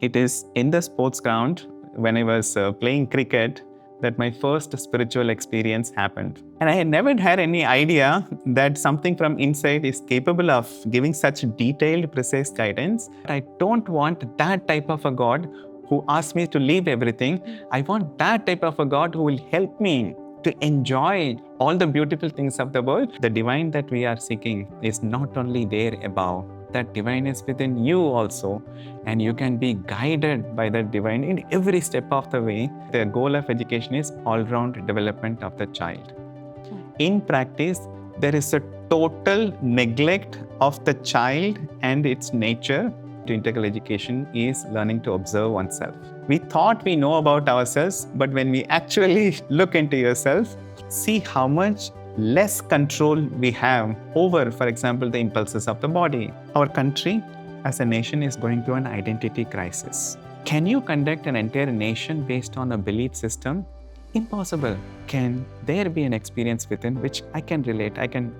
It is in the sports ground when I was playing cricket that my first spiritual experience happened. And I had never had any idea that something from inside is capable of giving such detailed, precise guidance. I don't want that type of a God who asks me to leave everything. I want that type of a God who will help me to enjoy all the beautiful things of the world. The divine that we are seeking is not only there above, that divine is within you also, and you can be guided by that divine in every step of the way. The goal of education is all-round development of the child. In practice, there is a total neglect of the child and its nature. Integral education is learning to observe oneself. We thought we know about ourselves, but when we actually look into yourself, see how much less control we have over, for example, the impulses of the body. Our country as a nation is going through an identity crisis. Can you conduct an entire nation based on a belief system? Impossible. Can there be an experience within which I can relate? I can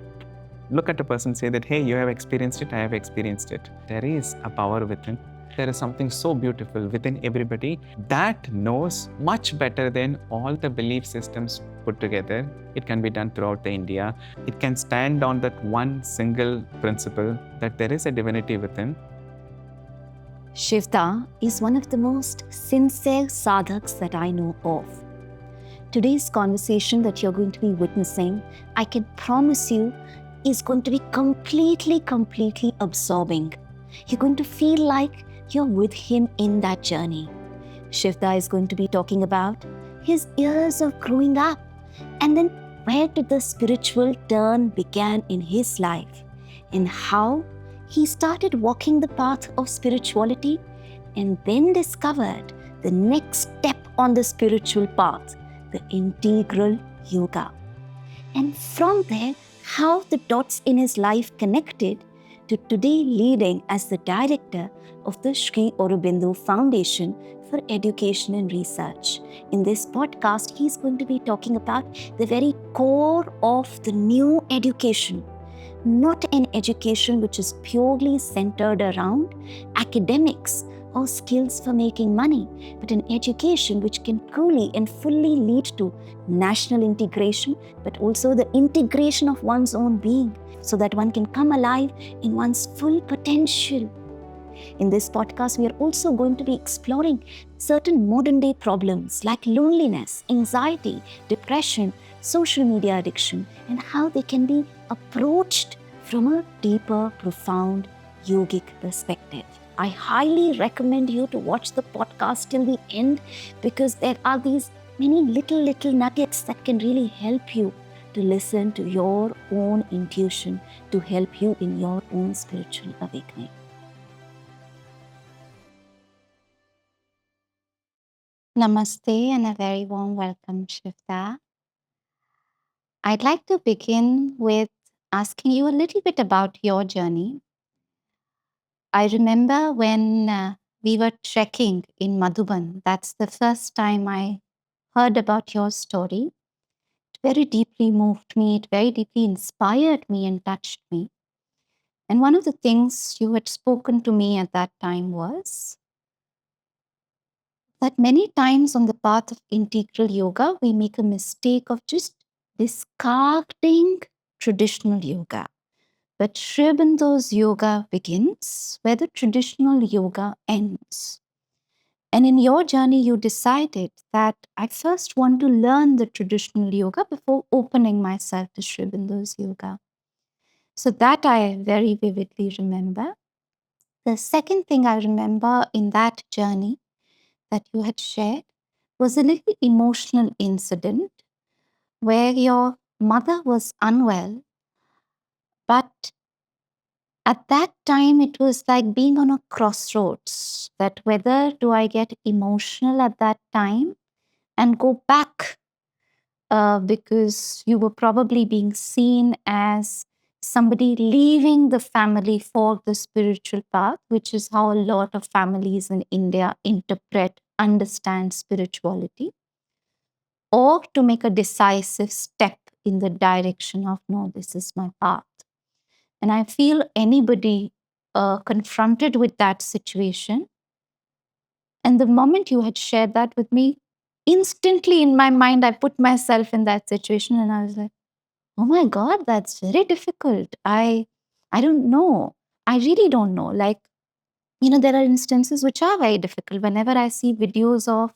look at a person and say that, hey, you have experienced it, I have experienced it. There is a power within. There is something so beautiful within everybody that knows much better than all the belief systems put together. It can be done throughout India. It can stand on that one single principle that there is a divinity within. Shivda is one of the most sincere sadhaks that I know of. Today's conversation that you're going to be witnessing, I can promise you, is going to be completely absorbing. You're going to feel like you're with him in that journey. Shivda is going to be talking about his years of growing up and then where did the spiritual turn began in his life and how he started walking the path of spirituality and then discovered the next step on the spiritual path, the integral yoga. And from there, how the dots in his life connected to today leading as the director of the Sri Aurobindo Foundation for Education and Research. In this podcast, he's going to be talking about the very core of the new education. Not an education which is purely centered around academics or skills for making money, but an education which can truly and fully lead to national integration, but also the integration of one's own being so that one can come alive in one's full potential. In this podcast, we are also going to be exploring certain modern day problems like loneliness, anxiety, depression, social media addiction, and how they can be approached from a deeper, profound yogic perspective. I highly recommend you to watch the podcast till the end because there are these many little nuggets that can really help you to listen to your own intuition, to help you in your own spiritual awakening. Namaste and a very warm welcome, Shivda. I'd like to begin with asking you a little bit about your journey. I remember when we were trekking in Madhuban. That's the first time I heard about your story. It very deeply moved me. It very deeply inspired me and touched me. And one of the things you had spoken to me at that time was that many times on the path of integral yoga, we make a mistake of just discarding traditional yoga. But Sri Aurobindo's yoga begins where the traditional yoga ends. And in your journey, you decided that I first want to learn the traditional yoga before opening myself to Sri Aurobindo's yoga. So that I very vividly remember. The second thing I remember in that journey that you had shared was a little emotional incident where your mother was unwell, but at that time, it was like being on a crossroads that whether do I get emotional at that time and go back because you were probably being seen as somebody leaving the family for the spiritual path, which is how a lot of families in India interpret, understand spirituality, or to make a decisive step in the direction of, no, this is my path. And I feel anybody confronted with that situation And the moment you had shared that with me, instantly in my mind, I put myself in that situation and I was like, oh my God, that's very difficult. I don't know. I really don't know. Like, there are instances which are very difficult. Whenever I see videos of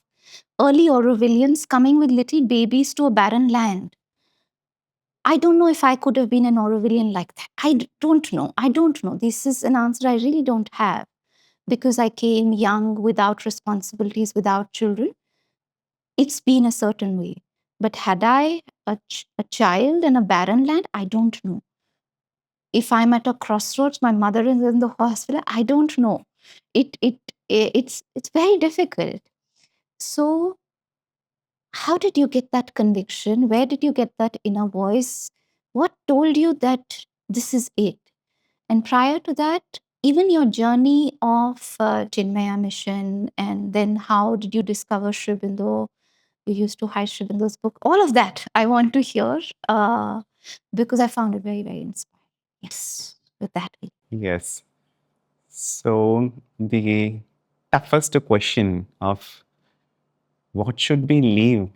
early Aurovillians coming with little babies to a barren land, I don't know if I could have been an Aurovillian like that. Don't know. I don't know. This is an answer I really don't have because I came young, without responsibilities, without children. It's been a certain way. But had I a child in a barren land, I don't know. If I'm at a crossroads, my mother is in the hospital, I don't know. It's very difficult. So how did you get that conviction? Where did you get that inner voice? What told you that this is it? And prior to that, even your journey of Chinmaya mission, and then how did you discover Shribindo? You used to hide Shribindo's book. All of that I want to hear because I found it very, very inspiring. Yes, with that. Yes. So the toughest question of what should we leave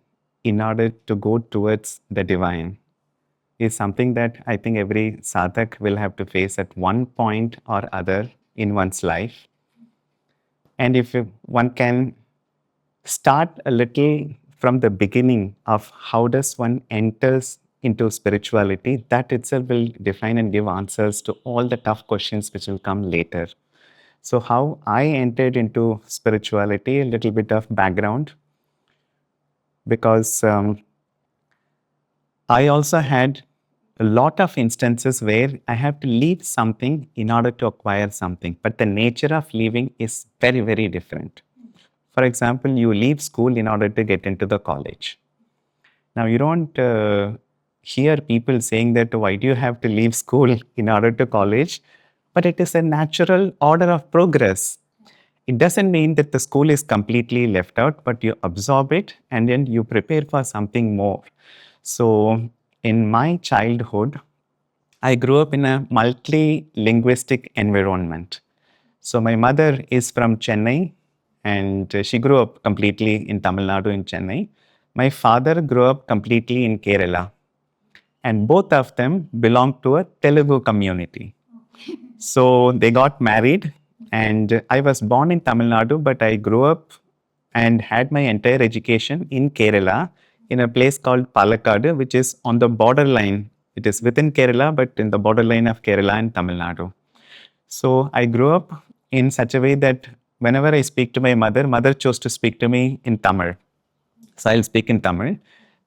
in order to go towards the divine is something that I think every sadhak will have to face at one point or other in one's life. And if one can start a little from the beginning of how does one enters into spirituality, that itself will define and give answers to all the tough questions which will come later. So how I entered into spirituality, a little bit of background, because I also had a lot of instances where I have to leave something in order to acquire something, but the nature of leaving is very, very different. For example, you leave school in order to get into the college. Now, you don't hear people saying that, why do you have to leave school in order to college? But it is a natural order of progress. It doesn't mean that the school is completely left out, but you absorb it and then you prepare for something more. So, in my childhood, I grew up in a multi-linguistic environment. So, my mother is from Chennai and she grew up completely in Tamil Nadu in Chennai. My father grew up completely in Kerala, and both of them belong to a Telugu community. So they got married, and I was born in Tamil Nadu, but I grew up and had my entire education in Kerala in a place called Palakkad, which is on the borderline. It is within Kerala, but in the borderline of Kerala and Tamil Nadu. So I grew up in such a way that whenever I speak to my mother, mother chose to speak to me in Tamil. So I'll speak in Tamil.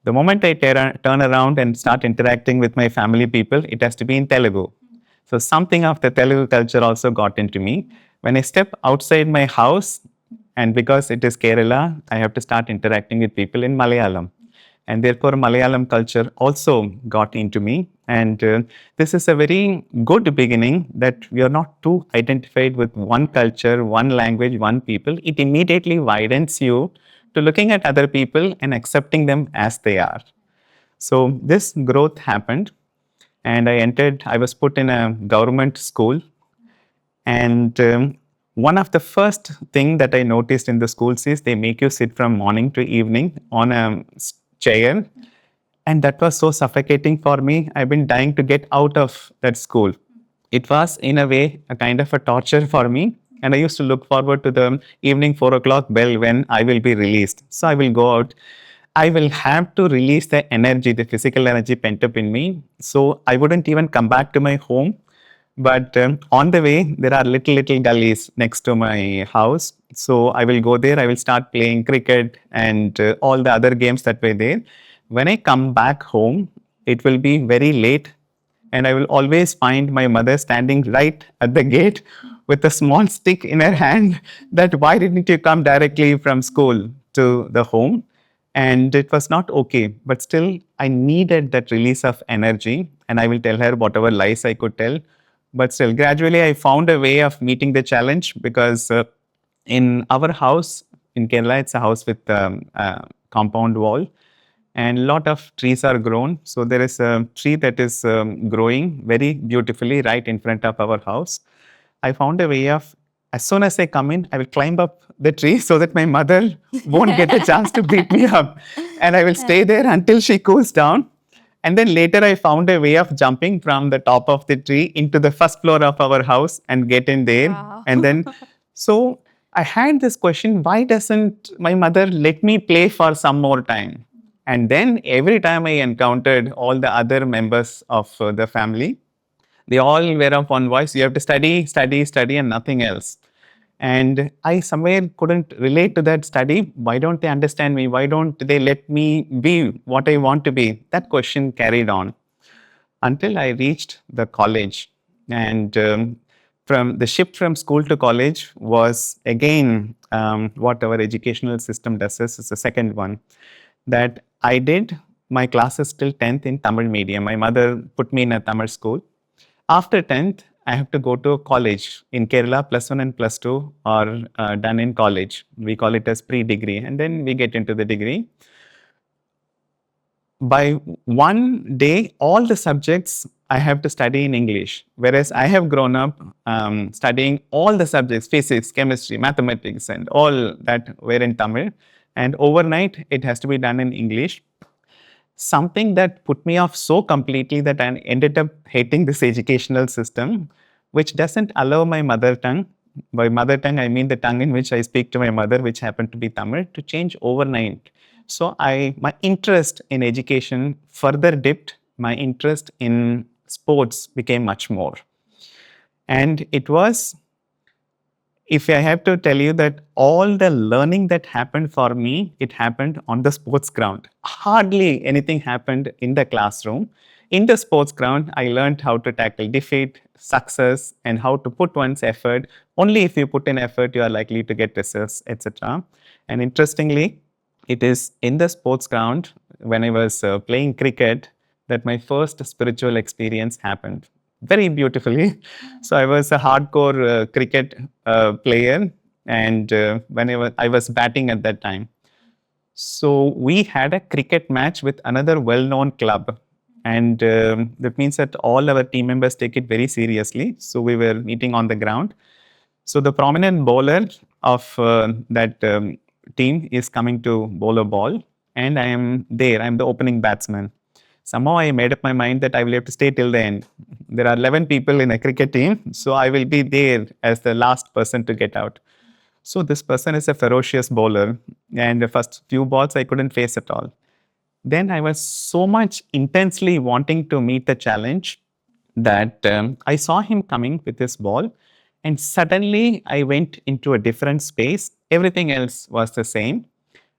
The moment I turn around and start interacting with my family people, it has to be in Telugu. So something of the Telugu culture also got into me. When I step outside my house, and because it is Kerala, I have to start interacting with people in Malayalam. And therefore, Malayalam culture also got into me. And this is a very good beginning that we are not too identified with one culture, one language, one people. It immediately widens you to looking at other people and accepting them as they are. So this growth happened, and I was put in a government school. And one of the first thing that I noticed in the schools is they make you sit from morning to evening on a chair. And that was so suffocating for me. I've been dying to get out of that school. It was, in a way, a kind of a torture for me. And I used to look forward to the evening 4 o'clock bell when I will be released. So I will go out. I will have to release the energy, the physical energy pent up in me. So I wouldn't even come back to my home. But on the way, there are little gullies next to my house. So I will go there. I will start playing cricket and all the other games that were there. When I come back home, it will be very late, and I will always find my mother standing right at the gate with a small stick in her hand that why didn't you come directly from school to the home? And it was not okay, but still I needed that release of energy, and I will tell her whatever lies I could tell. But still, gradually I found a way of meeting the challenge because in our house in Kerala, it's a house with compound wall, and a lot of trees are grown. So there is a tree that is growing very beautifully right in front of our house. I found a way of As soon as I come in, I will climb up the tree so that my mother won't get a chance to beat me up. And I will stay there until she cools down. And then later I found a way of jumping from the top of the tree into the first floor of our house and get in there. Wow. And then, so I had this question, why doesn't my mother let me play for some more time? And then every time I encountered all the other members of the family, they all were of one voice. You have to study, study, study, and nothing else. And I somewhere couldn't relate to that study. Why don't they understand me? Why don't they let me be what I want to be? That question carried on until I reached the college. And from the shift from school to college was again what our educational system does is the second one, that I did my classes till 10th in Tamil medium. My mother put me in a Tamil school. After 10th, I have to go to college in Kerala. Plus one and plus two are done in college. We call it as pre-degree, and then we get into the degree. By one day, all the subjects I have to study in English, whereas I have grown up studying all the subjects, physics, chemistry, mathematics, and all that were in Tamil. And overnight, it has to be done in English. Something that put me off so completely that I ended up hating this educational system, which doesn't allow my mother tongue. By mother tongue, I mean the tongue in which I speak to my mother, which happened to be Tamil, to change overnight. So my interest in education further dipped. My interest in sports became much more. And it was, if I have to tell you that all the learning that happened for me, it happened on the sports ground. Hardly anything happened in the classroom. In the sports ground, I learned how to tackle defeat, success, and how to put one's effort. Only if you put in effort, you are likely to get results, etc. And interestingly, it is in the sports ground when I was playing cricket that my first spiritual experience happened. Very beautifully. So I was a hardcore cricket player, and when I was batting at that time. So we had a cricket match with another well-known club, and that means that all our team members take it very seriously. So we were meeting on the ground. So the prominent bowler of that team is coming to bowl a ball, and I am there. I'm the opening batsman. Somehow I made up my mind that I will have to stay till the end. There are 11 people in a cricket team, so I will be there as the last person to get out. So this person is a ferocious bowler, and the first few balls I couldn't face at all. Then I was so much intensely wanting to meet the challenge that I saw him coming with his ball, and suddenly I went into a different space. Everything else was the same,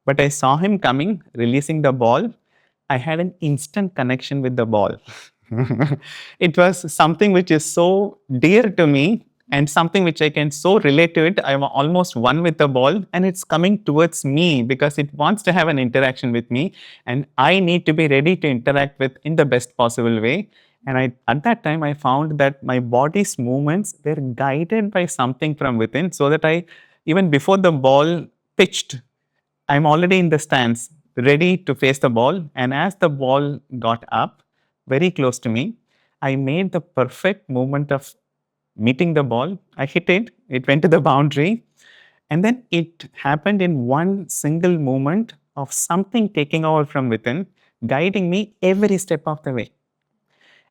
but I saw him coming, releasing the ball. I had an instant connection with the ball. It was something which is so dear to me and something which I can so relate to it. I'm almost one with the ball, and it's coming towards me because it wants to have an interaction with me, and I need to be ready to interact with in the best possible way. And at that time, I found that my body's movements were guided by something from within, so that even before the ball pitched, I'm already in the stance, ready to face the ball. And as the ball got up very close to me, I made the perfect movement of meeting the ball. I hit it, it went to the boundary. And then it happened in one single movement of something taking over from within, guiding me every step of the way.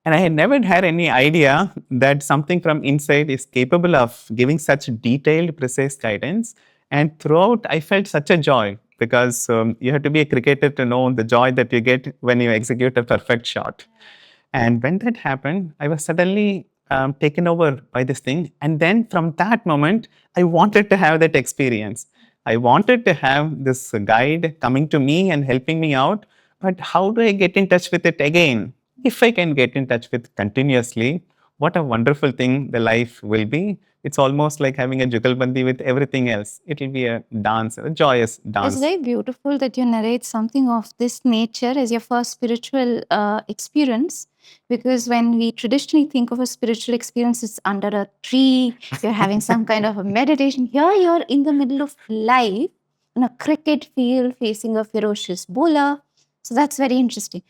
And I had never had any idea that something from inside is capable of giving such detailed, precise guidance. And throughout, I felt such a joy because you have to be a cricketer to know the joy that you get when you execute a perfect shot. And when that happened, I was suddenly taken over by this thing. And then from that moment, I wanted to have that experience. I wanted to have this guide coming to me and helping me out. But how do I get in touch with it again? If I can get in touch with continuously, what a wonderful thing the life will be. It's almost like having a jugalbandi with everything else. It will be a dance, a joyous dance. It's very beautiful that you narrate something of this nature as your first spiritual experience. Because when we traditionally think of a spiritual experience, it's under a tree, you're having some kind of a meditation. Here you're in the middle of life, in a cricket field, facing a ferocious bowler. So that's very interesting.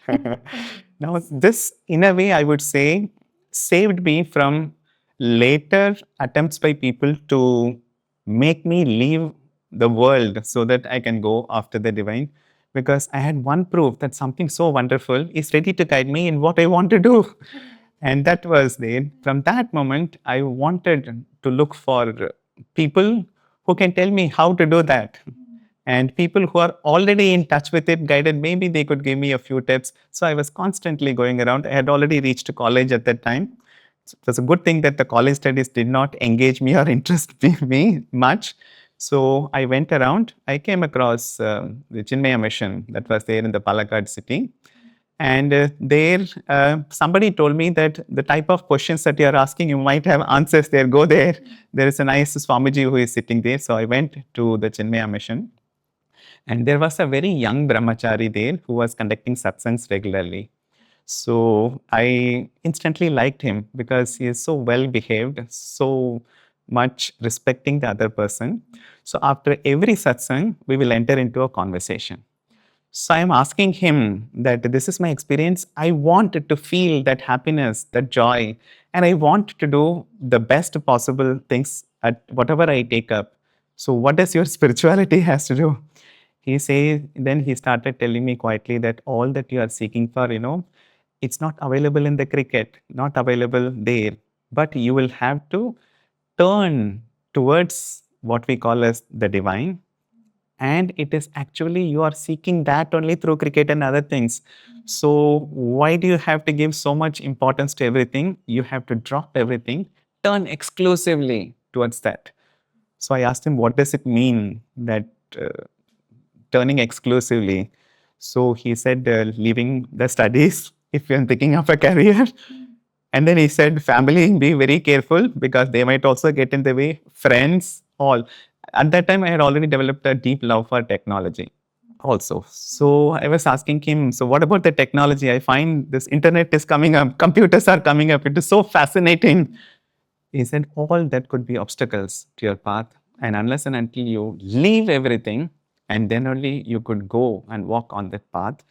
Now, this, in a way, I would say, saved me from later attempts by people to make me leave the world so that I can go after the divine, because I had one proof that something so wonderful is ready to guide me in what I want to do. And that was there. From that moment, I wanted to look for people who can tell me how to do that. And people who are already in touch with it, guided, maybe they could give me a few tips. So I was constantly going around. I had already reached college at that time. So it was a good thing that the college studies did not engage me or interest me much. So I went around. I came across the Chinmaya mission that was there in the Palakkad city. And there, somebody told me that the type of questions that you are asking, you might have answers there. Go there. There is a nice Swamiji who is sitting there. So I went to the Chinmaya mission. And there was a very young brahmachari there who was conducting satsangs regularly. So I instantly liked him because he is so well behaved, so much respecting the other person. So after every satsang, we will enter into a conversation. So I'm asking him that this is my experience. I want to feel that happiness, that joy, and I want to do the best possible things at whatever I take up. So what does your spirituality has to do? He says, then he started telling me quietly that all that you are seeking for, it's not available in the cricket, not available there, but you will have to turn towards what we call as the divine. And it is actually you are seeking that only through cricket and other things. So why do you have to give so much importance to everything? You have to drop everything, turn exclusively towards that. So I asked him, what does it mean that turning exclusively? So he said, leaving the studies if you're thinking of a career. And then he said, family, be very careful because they might also get in the way. Friends, all. At that time, I had already developed a deep love for technology also. So I was asking him, so what about the technology? I find this internet is coming up, computers are coming up. It is so fascinating. He said, all that could be obstacles to your path. And unless and until you leave everything, and then only you could go and walk on that path.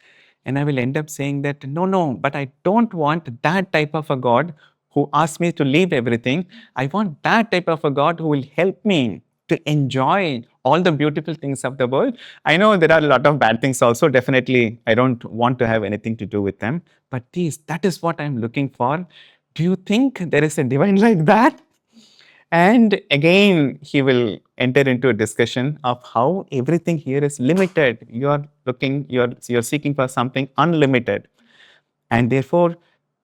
And I will end up saying that, no, but I don't want that type of a God who asks me to leave everything. I want that type of a God who will help me to enjoy all the beautiful things of the world. I know there are a lot of bad things also. Definitely, I don't want to have anything to do with them. But that is what I'm looking for. Do you think there is a divine like that? And again, he will enter into a discussion of how everything here is limited. You're seeking for something unlimited. And therefore,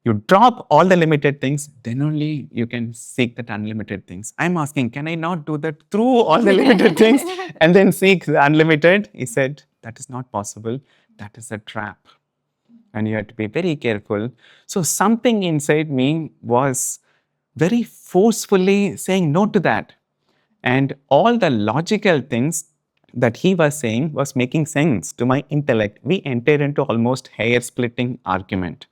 you drop all the limited things, then only you can seek that unlimited things. I'm asking, can I not do that through all the limited things and then seek the unlimited? He said, that is not possible. That is a trap. And you have to be very careful. So something inside me was very forcefully saying no to that. And all the logical things that he was saying was making sense to my intellect. We entered into almost hair-splitting argument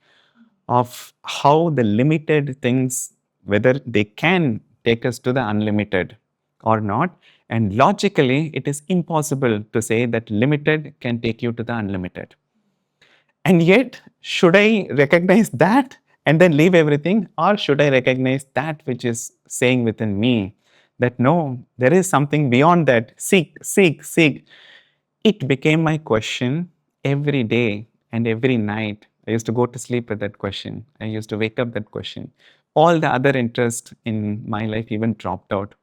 of how the limited things, whether they can take us to the unlimited or not. And logically, it is impossible to say that limited can take you to the unlimited. And yet, should I recognize that and then leave everything? Or should I recognize that which is saying within me that no, there is something beyond that? Seek, seek, seek. It became my question every day and every night. I used to go to sleep with that question. I used to wake up that question. All the other interest in my life even dropped out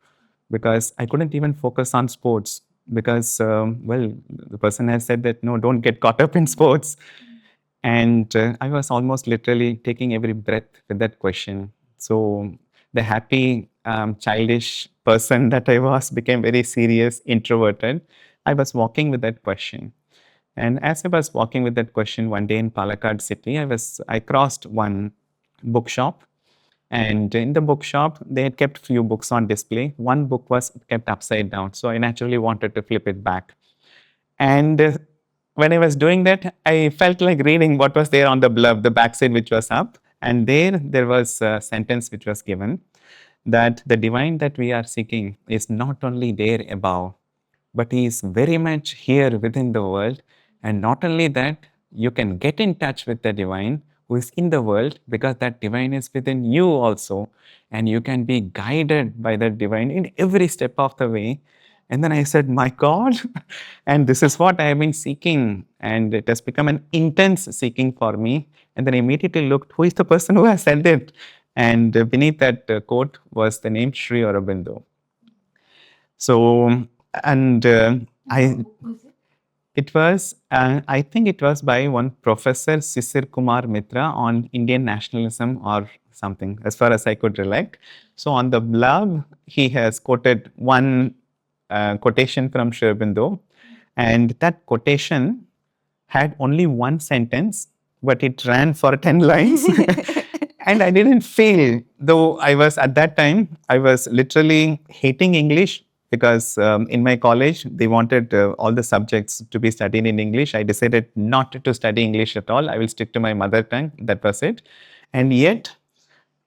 because I couldn't even focus on sports because, the person has said that no, don't get caught up in sports. And I was almost literally taking every breath with that question. So the happy, childish person that I was became very serious, introverted. I was walking with that question. And as I was walking with that question one day in Palakkad city, I crossed one bookshop. And in the bookshop, they had kept few books on display. One book was kept upside down. So I naturally wanted to flip it back. And when I was doing that, I felt like reading what was there on the blurb, the backside which was up. And there was a sentence which was given that the divine that we are seeking is not only there above, but he is very much here within the world. And not only that, you can get in touch with the divine who is in the world, because that divine is within you also. And you can be guided by that divine in every step of the way. And then I said, my God, and this is what I have been seeking. And it has become an intense seeking for me. And then I immediately looked, who is the person who has said it? And beneath that quote was the name Sri Aurobindo. So, and it was, I think it was by one Professor Shivakumar Mitra on Indian nationalism or something, as far as I could recollect. So on the blog, he has quoted one quotation from Sri Aurobindo, and that quotation had only one sentence, but it ran for 10 lines. And I didn't fail, though I was at that time, I was literally hating English because in my college, they wanted all the subjects to be studied in English. I decided not to study English at all. I will stick to my mother tongue. That was it. And yet,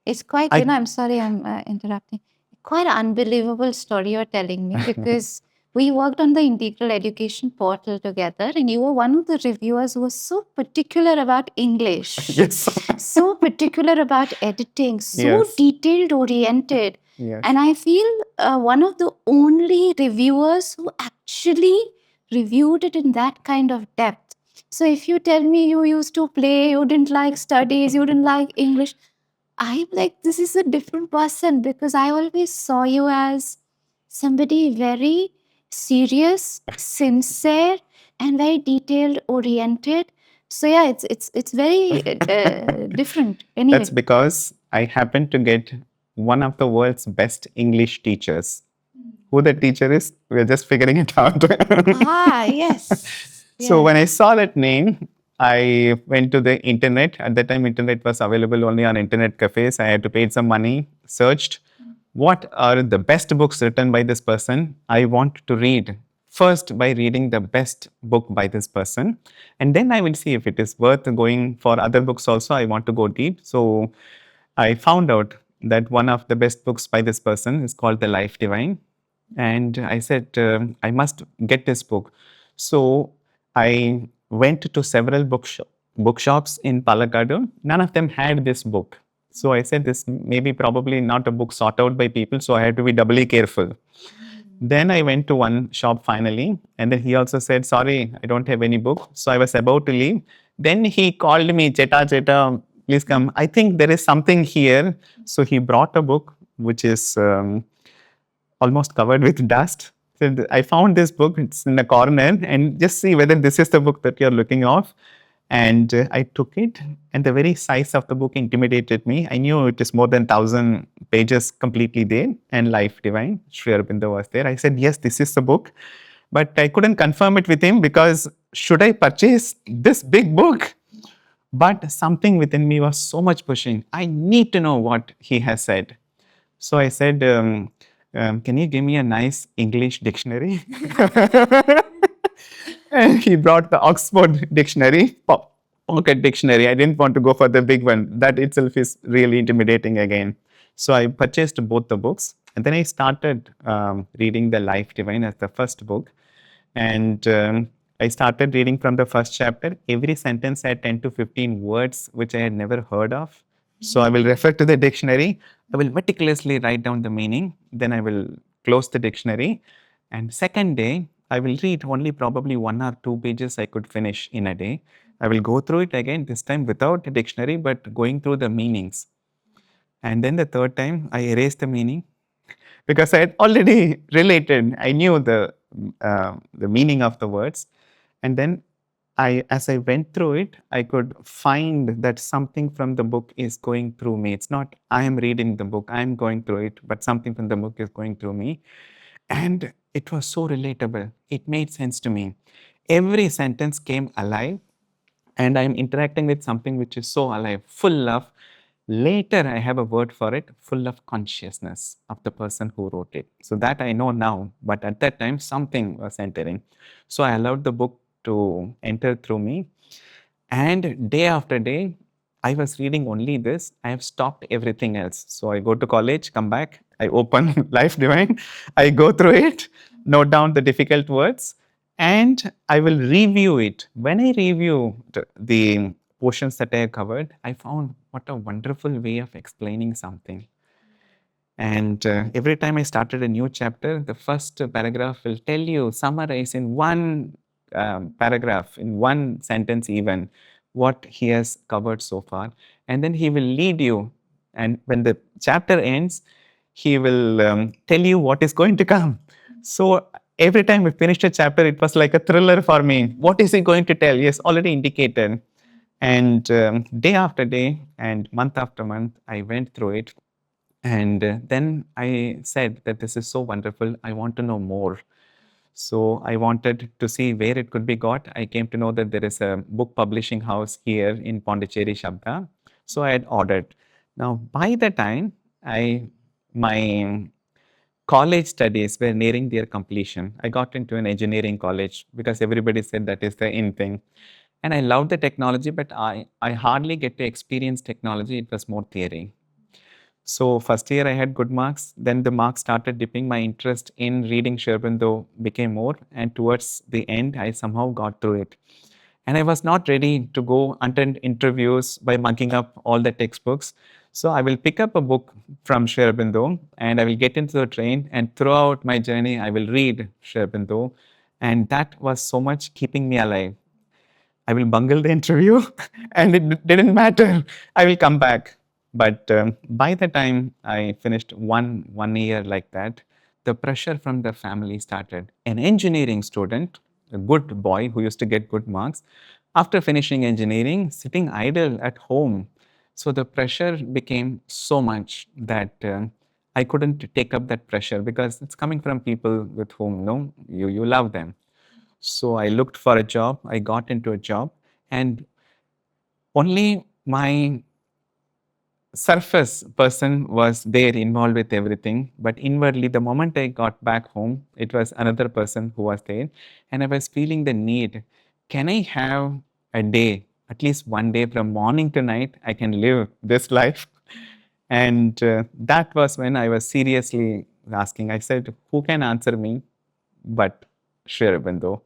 it's quite, I'm sorry, I'm interrupting. Quite an unbelievable story you're telling me, because we worked on the integral education portal together, and you were one of the reviewers who was so particular about English. Yes. So particular about editing, so Yes. detailed oriented. Yes. And I feel one of the only reviewers who actually reviewed it in that kind of depth. So if you tell me you used to play, you didn't like studies, you didn't like English, I'm like, this is a different person, because I always saw you as somebody very serious, sincere, and very detailed oriented. So yeah, it's very different. Anyway, That's because I happened to get one of the world's best English teachers. Who the teacher is, we're just figuring it out. Yes. So when I saw that name, I went to the internet. At that time, internet was available only on internet cafes. I had to pay some money, searched what are the best books written by this person. I want to read first by reading the best book by this person. And then I will see if it is worth going for other books also. I want to go deep. So I found out that one of the best books by this person is called The Life Divine. And I said, I must get this book. So I went to several bookshops in Palakkad. None of them had this book. So I said, this may be probably not a book sought out by people, so I had to be doubly careful. Then I went to one shop finally, and then he also said, sorry, I don't have any book. So I was about to leave. Then he called me, Cheta, please come. I think there is something here. So he brought a book, which is almost covered with dust. So I found this book, it's in the corner, and just see whether this is the book that you're looking of. And I took it, and the very size of the book intimidated me. I knew it is more than 1,000 pages completely there, and Life Divine, Sri Aurobindo was there. I said, yes, this is the book. But I couldn't confirm it with him because should I purchase this big book? But something within me was so much pushing. I need to know what he has said. So I said, can you give me a nice English dictionary? And he brought the Oxford dictionary, pocket dictionary. I didn't want to go for the big one. That itself is really intimidating again. So I purchased both the books. And then I started reading The Life Divine as the first book. And I started reading from the first chapter. Every sentence had 10 to 15 words, which I had never heard of. So I will refer to the dictionary. I will meticulously write down the meaning. Then I will close the dictionary. And second day, I will read only probably 1 or 2 pages I could finish in a day. I will go through it again, this time without a dictionary, but going through the meanings. And then the third time, I erased the meaning because I had already related. I knew the meaning of the words. And then as I went through it, I could find that something from the book is going through me. It's not I am reading the book, I am going through it, but something from the book is going through me. And it was so relatable. It made sense to me. Every sentence came alive, and I'm interacting with something which is so alive, full of, later I have a word for it, full of consciousness of the person who wrote it. So that I know now, but at that time, something was entering. So I allowed the book to enter through me. And day after day, I was reading only this. I have stopped everything else. So I go to college, come back, I open Life Divine, I go through it, note down the difficult words, and I will review it. When I review the portions that I have covered, I found what a wonderful way of explaining something. And every time I started a new chapter, the first paragraph will tell you, summarize in one paragraph, in one sentence even, what he has covered so far. And then he will lead you. And when the chapter ends, he will tell you what is going to come. So every time we finished a chapter, it was like a thriller for me. What is he going to tell? He has already indicated. And day after day and month after month, I went through it. And then I said that this is so wonderful. I want to know more. So I wanted to see where it could be got. I came to know that there is a book publishing house here in Pondicherry, Shabda. So I had ordered. Now, by the time my college studies were nearing their completion, I got into an engineering college because everybody said that is the in thing. And I loved the technology, but I hardly get to experience technology. It was more theory. So first year I had good marks. Then the marks started dipping. My interest in reading Sri Aurobindo became more. And towards the end, I somehow got through it. And I was not ready to go attend interviews by mugging up all the textbooks. So I will pick up a book from Sri Aurobindo and I will get into the train. And throughout my journey, I will read Sri Aurobindo. And that was so much keeping me alive. I will bungle the interview and it didn't matter. I will come back. But by the time I finished one year like that, the pressure from the family started. An engineering student, a good boy who used to get good marks, after finishing engineering, sitting idle at home. So the pressure became so much that I couldn't take up that pressure because it's coming from people with whom you love them. So I looked for a job. I got into a job, and only my surface person was there involved with everything. But inwardly, the moment I got back home, it was another person who was there, and I was feeling the need. Can I have a day, at least one day from morning to night, I can live this life? And that was when I was seriously asking. I said, who can answer me but Sri Aurobindo?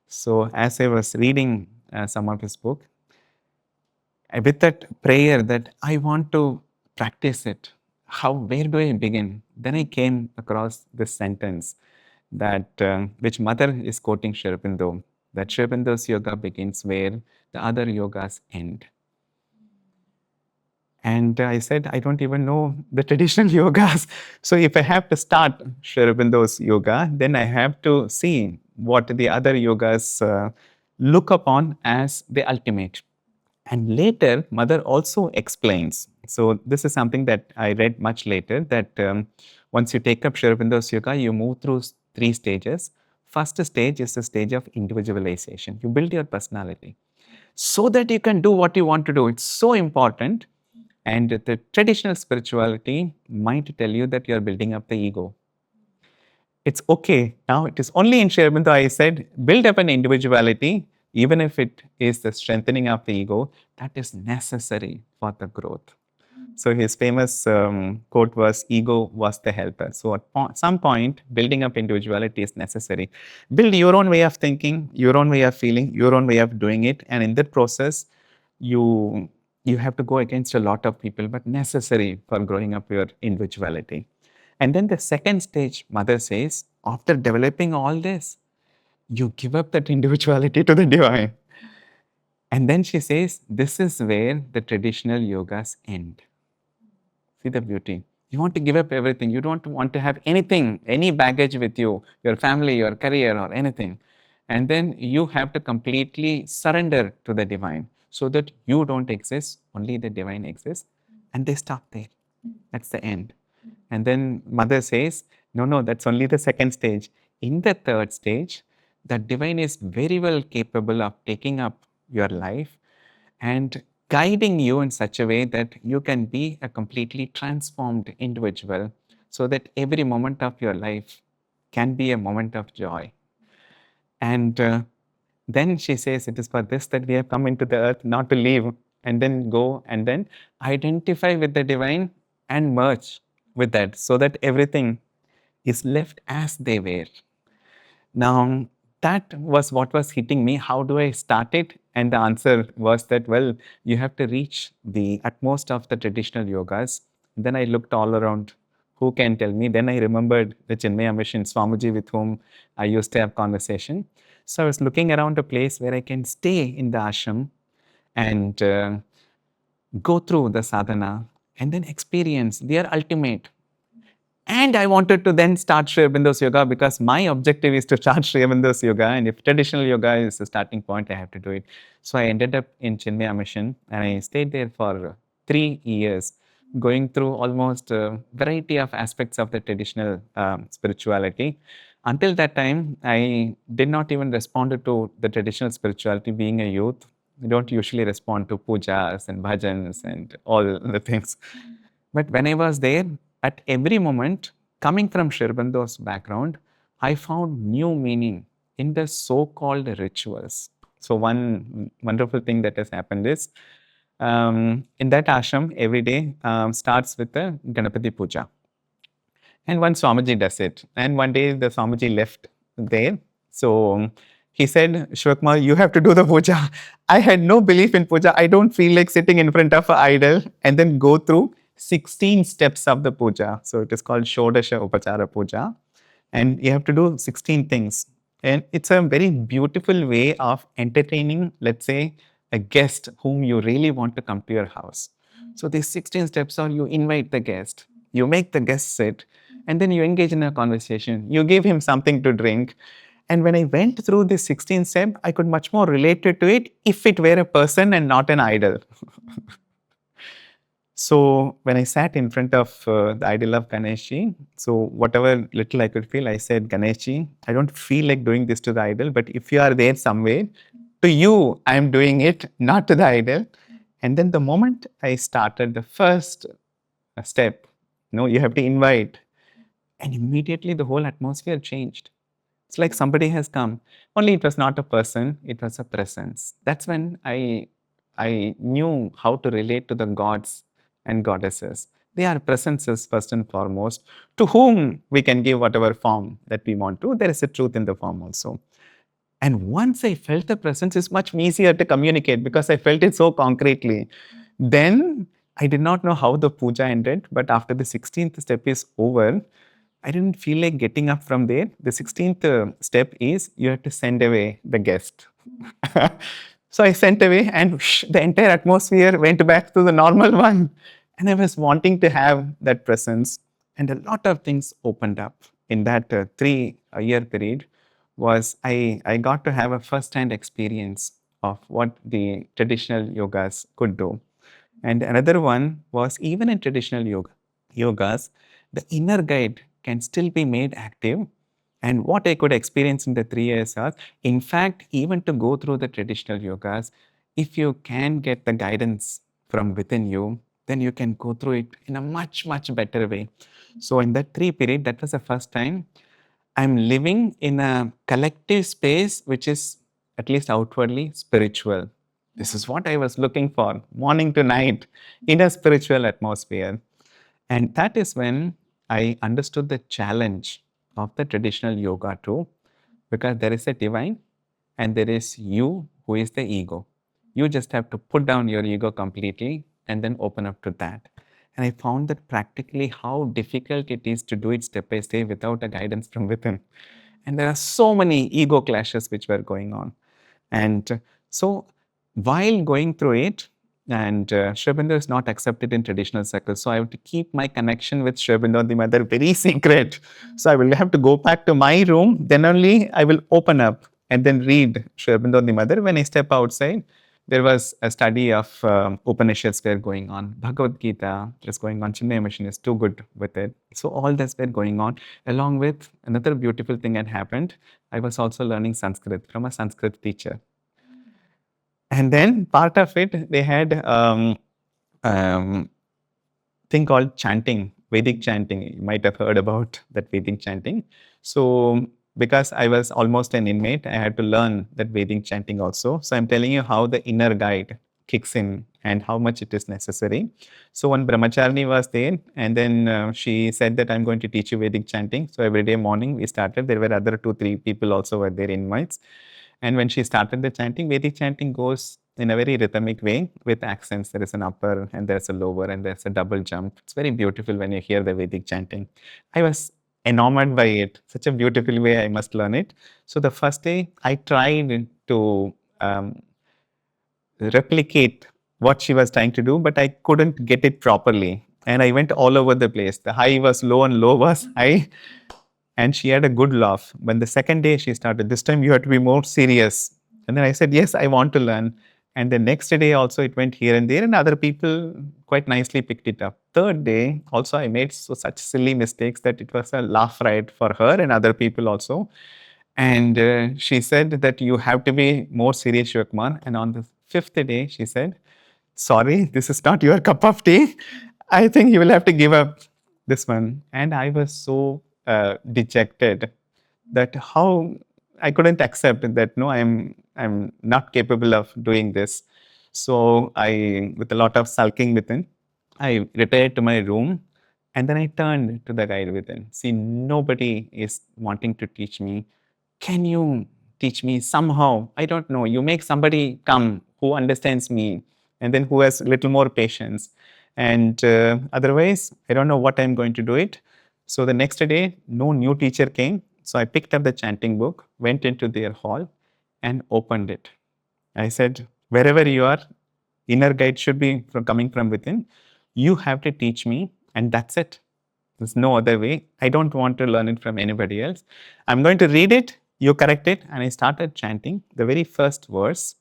So as I was reading some of his book, with that prayer that I want to practice it, where do I begin? Then I came across this sentence that which Mother is quoting Sri Aurobindo, that Sri Aurobindo's yoga begins where the other yogas end. And I said, I don't even know the traditional yogas. So if I have to start Sri Aurobindo's yoga, then I have to see what the other yogas look upon as the ultimate. And later, Mother also explains. So this is something that I read much later, that once you take up Sri Aurobindo's yoga, you move through 3 stages. First stage is the stage of individualization. You build your personality so that you can do what you want to do. It's so important. And the traditional spirituality might tell you that you're building up the ego. It's okay. Now it is only in Sri Aurobindo I said, build up an individuality, even if it is the strengthening of the ego, that is necessary for the growth. So his famous quote was, ego was the helper. So at some point, building up individuality is necessary. Build your own way of thinking, your own way of feeling, your own way of doing it. And in that process, you have to go against a lot of people, but necessary for growing up your individuality. And then the second stage, Mother says, after developing all this, you give up that individuality to the divine. And then she says, this is where the traditional yogas end. See the beauty. You want to give up everything. You don't want to have anything, any baggage with you, your family, your career, or anything. And then you have to completely surrender to the divine so that you don't exist, only the divine exists. And they stop there. That's the end. And then Mother says, no, that's only the second stage. In the third stage, the divine is very well capable of taking up your life and guiding you in such a way that you can be a completely transformed individual so that every moment of your life can be a moment of joy. And then she says, it is for this that we have come into the earth, not to leave and then go and then identify with the divine and merge with that so that everything is left as they were. Now, that was what was hitting me. How do I start it And the answer was that, well, you have to reach the utmost of the traditional yogas. Then I looked all around. Who can tell me? Then I remembered the Chinmaya mission, Swamiji, with whom I used to have conversation. So I was looking around a place where I can stay in the ashram and go through the sadhana and then experience their ultimate. And I wanted to then start Sri Aurobindo's yoga because my objective is to start Sri Aurobindo's yoga. And if traditional yoga is the starting point, I have to do it. So I ended up in Chinmaya mission and I stayed there for 3 years, going through almost a variety of aspects of the traditional spirituality. Until that time, I did not even respond to the traditional spirituality. Being a youth, we don't usually respond to pujas and bhajans and all the things. But when I was there, at every moment, coming from Sri Aurobindo's background, I found new meaning in the so-called rituals. So one wonderful thing that has happened is, in that ashram, every day starts with the Ganapati Puja. And one Swamiji does it. And one day the Swamiji left there. So he said, Shivakumar, you have to do the puja. I had no belief in puja. I don't feel like sitting in front of an idol and then go through 16 steps of the puja. So it is called Shodasha Upachara Puja. And you have to do 16 things. And it's a very beautiful way of entertaining, let's say, a guest whom you really want to come to your house. So these 16 steps are, you invite the guest, you make the guest sit, and then you engage in a conversation. You give him something to drink. And when I went through this 16 step, I could much more relate to it if it were a person and not an idol. So when I sat in front of the idol of Ganeshji, so whatever little I could feel, I said, Ganeshji, I don't feel like doing this to the idol, but if you are there somewhere, to you, I am doing it, not to the idol. And then the moment I started the first step, you have to invite. And immediately the whole atmosphere changed. It's like somebody has come. Only it was not a person, it was a presence. That's when I knew how to relate to the gods and goddesses. They are presences first and foremost, to whom we can give whatever form that we want to. There is a truth in the form also. And once I felt the presence, it's much easier to communicate because I felt it so concretely. Then I did not know how the puja ended, but after the 16th step is over, I didn't feel like getting up from there. The 16th step is you have to send away the guest. So I sent away and the entire atmosphere went back to the normal one. And I was wanting to have that presence. And a lot of things opened up in that 3-year period. Was I got to have a first-hand experience of what the traditional yogas could do. And another one was, even in traditional yogas, the inner guide can still be made active. And what I could experience in the 3 years was, in fact, even to go through the traditional yogas, if you can get the guidance from within you, then you can go through it in a much, much better way. So in that 3 period, that was the first time I'm living in a collective space which is, at least outwardly, spiritual. This is what I was looking for, morning to night, in a spiritual atmosphere. And that is when I understood the challenge of the traditional yoga too, because there is a divine and there is you who is the ego. You just have to put down your ego completely and then open up to that. And I found that practically how difficult it is to do it step by step without a guidance from within. And there are so many ego clashes which were going on. And so while going through it, and Sri Aurobindo is not accepted in traditional circles, so I have to keep my connection with Sri Aurobindo the Mother very secret. So I will have to go back to my room, then only I will open up and then read Sri Aurobindo the Mother. When I step outside, there was a study of Upanishads were going on. Bhagavad Gita is going on. Chinmaya mission is too good with it. So all this were going on. Along with another beautiful thing had happened. I was also learning Sanskrit from a Sanskrit teacher. And then part of it, they had thing called chanting, Vedic chanting. You might have heard about that Vedic chanting. So because I was almost an inmate, I had to learn that Vedic chanting also. So I'm telling you how the inner guide kicks in and how much it is necessary. So one brahmacharini was there, and then she said that I'm going to teach you Vedic chanting. So every day morning we started. There were other 2-3 people also were there, inmates. And when she started the chanting, Vedic chanting goes in a very rhythmic way with accents. There is an upper and there's a lower and there's a double jump. It's very beautiful when you hear the Vedic chanting. I was enamored by it. Such a beautiful way, I must learn it. So the first day, I tried to replicate what she was trying to do, but I couldn't get it properly. And I went all over the place. The high was low and low was high. And she had a good laugh. When the second day she started, this time you have to be more serious. And then I said, yes, I want to learn. And the next day also it went here and there, and other people quite nicely picked it up. Third day also I made such silly mistakes that it was a laugh riot for her and other people also. And she said that you have to be more serious, Shivakumar. And on the fifth day, she said, sorry, this is not your cup of tea. I think you will have to give up this one. And I was so dejected that how I couldn't accept that, no, I'm not capable of doing this. So I, with a lot of sulking within, I retired to my room. And then I turned to the guide within. See, nobody is wanting to teach me. Can you teach me somehow? I don't know. You make somebody come who understands me and then who has a little more patience. And otherwise, I don't know what I'm going to do it. So the next day, no new teacher came. So I picked up the chanting book, went into their hall and opened it. I said, wherever you are, inner guide should be coming from within. You have to teach me, and that's it. There's no other way. I don't want to learn it from anybody else. I'm going to read it, you correct it. And I started chanting the very first verse.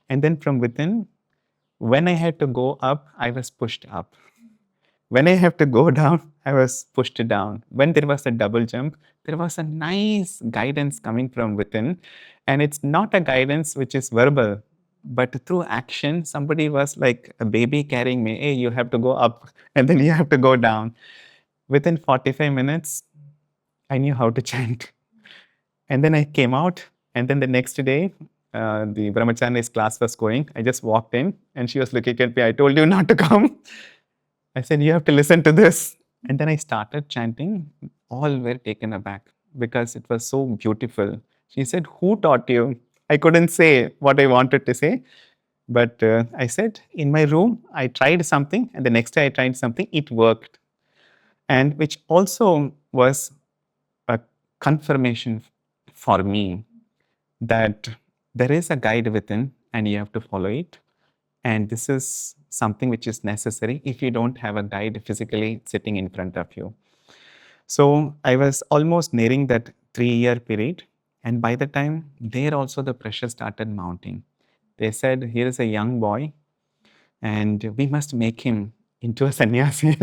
And then from within, when I had to go up, I was pushed up. When I have to go down, I was pushed down. When there was a double jump, there was a nice guidance coming from within. And it's not a guidance which is verbal, but through action, somebody was like a baby carrying me. Hey, you have to go up and then you have to go down. Within 45 minutes, I knew how to chant. And then I came out. And then the next day, the brahmachari's class was going. I just walked in and she was looking at me. I told you not to come. I said, you have to listen to this. And then I started chanting. All were taken aback because it was so beautiful. She said, who taught you? I couldn't say what I wanted to say. But I said, in my room, I tried something. And the next day I tried something. It worked. And which also was a confirmation for me that there is a guide within and you have to follow it. And this is something which is necessary if you don't have a guide physically sitting in front of you. So I was almost nearing that 3-year period. And by the time there also the pressure started mounting. They said, here is a young boy and we must make him into a sannyasi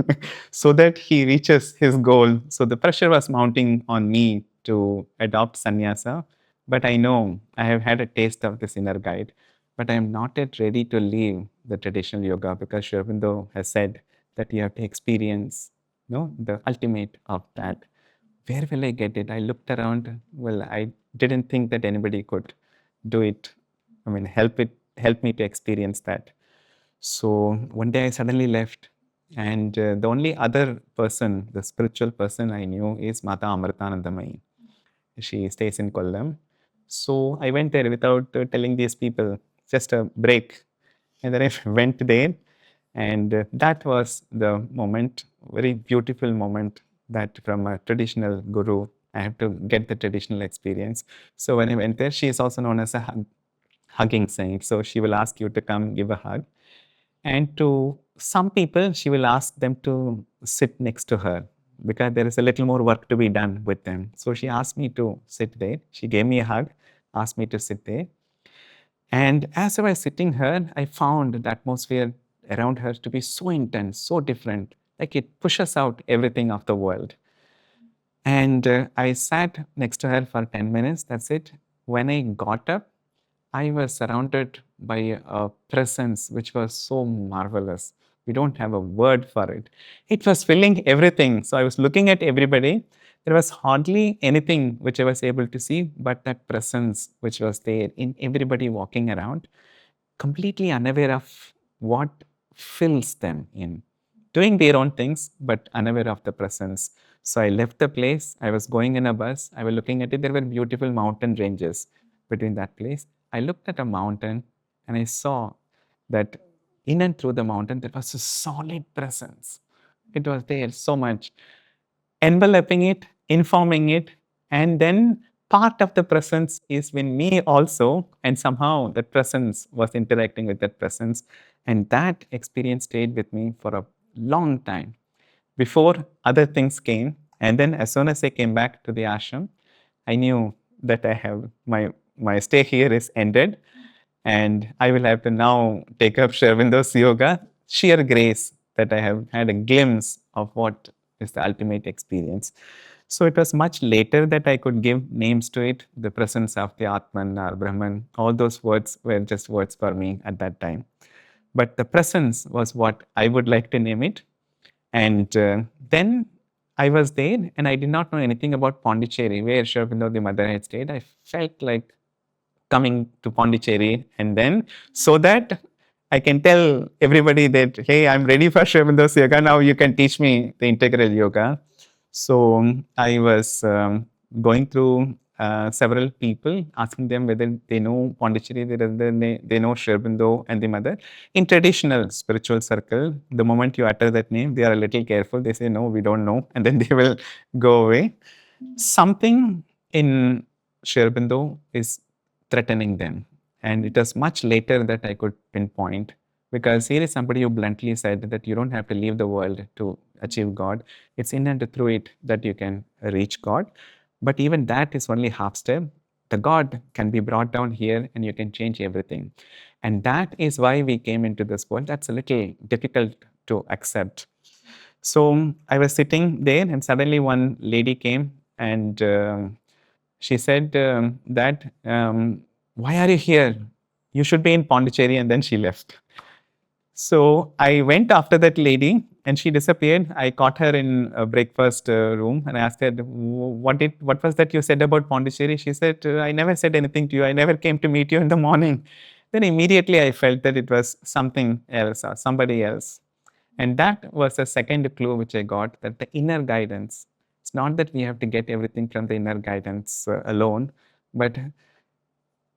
so that he reaches his goal. So the pressure was mounting on me to adopt sannyasa. But I know I have had a taste of this inner guide, but I am not yet ready to leave the traditional yoga because Aurobindo has said that you have to experience, the ultimate of that. Where will I get it? I looked around. Well, I didn't think that anybody could do it. I mean, help me to experience that. So one day I suddenly left, and the only other person, the spiritual person I knew is Mata Amritanandamayi. She stays in Kollam. So I went there without telling these people, just a break. And then I went there, and that was the moment, very beautiful moment that from a traditional guru, I have to get the traditional experience. So when I went there, she is also known as a hugging saint. So she will ask you to come give a hug. And to some people, she will ask them to sit next to her because there is a little more work to be done with them. So she asked me to sit there. She gave me a hug, asked me to sit there. And as I was sitting here, I found the atmosphere around her to be so intense, so different, like it pushes out everything of the world. And I sat next to her for 10 minutes, that's it. When I got up, I was surrounded by a presence which was so marvelous. We don't have a word for it. It was filling everything. So I was looking at everybody. There was hardly anything which I was able to see, but that presence which was there in everybody walking around, completely unaware of what fills them in, doing their own things, but unaware of the presence. So I left the place. I was going in a bus. I was looking at it. There were beautiful mountain ranges between that place. I looked at a mountain and I saw that in and through the mountain, there was a solid presence. It was there so much, enveloping it, informing it, and then part of the presence is in me also, and somehow that presence was interacting with that presence. And that experience stayed with me for a long time before other things came. And then as soon as I came back to the ashram, I knew that I have my stay here is ended, and I will have to now take up Sri Aurobindo's yoga. Sheer grace that I have had a glimpse of what is the ultimate experience. So it was much later that I could give names to it. The presence of the Atman or Brahman, all those words were just words for me at that time. But the presence was what I would like to name it. And then I was there and I did not know anything about Pondicherry, where Sri Aurobindo, the mother, had stayed. I felt like coming to Pondicherry, and then so that I can tell everybody that, hey, I'm ready for Sri Aurobindo's yoga. Now you can teach me the integral yoga. So I was going through several people, asking them whether they know Pondicherry, whether they know Sri Aurobindo and the mother. In traditional spiritual circle, the moment you utter that name, they are a little careful. They say, no, we don't know. And then they will go away. Something in Sri Aurobindo is threatening them. And it was much later that I could pinpoint, because here is somebody who bluntly said that you don't have to leave the world to achieve God. It's in and through it that you can reach God. But even that is only half step. The God can be brought down here and you can change everything. And that is why we came into this world. That's a little difficult to accept. So I was sitting there and suddenly one lady came and she said why are you here? You should be in Pondicherry. And then she left. So I went after that lady and she disappeared. I caught her in a breakfast room and I asked her, what was that you said about Pondicherry? She said, I never said anything to you. I never came to meet you in the morning. Then immediately I felt that it was something else or somebody else. And that was the second clue which I got, that the inner guidance, it's not that we have to get everything from the inner guidance alone, but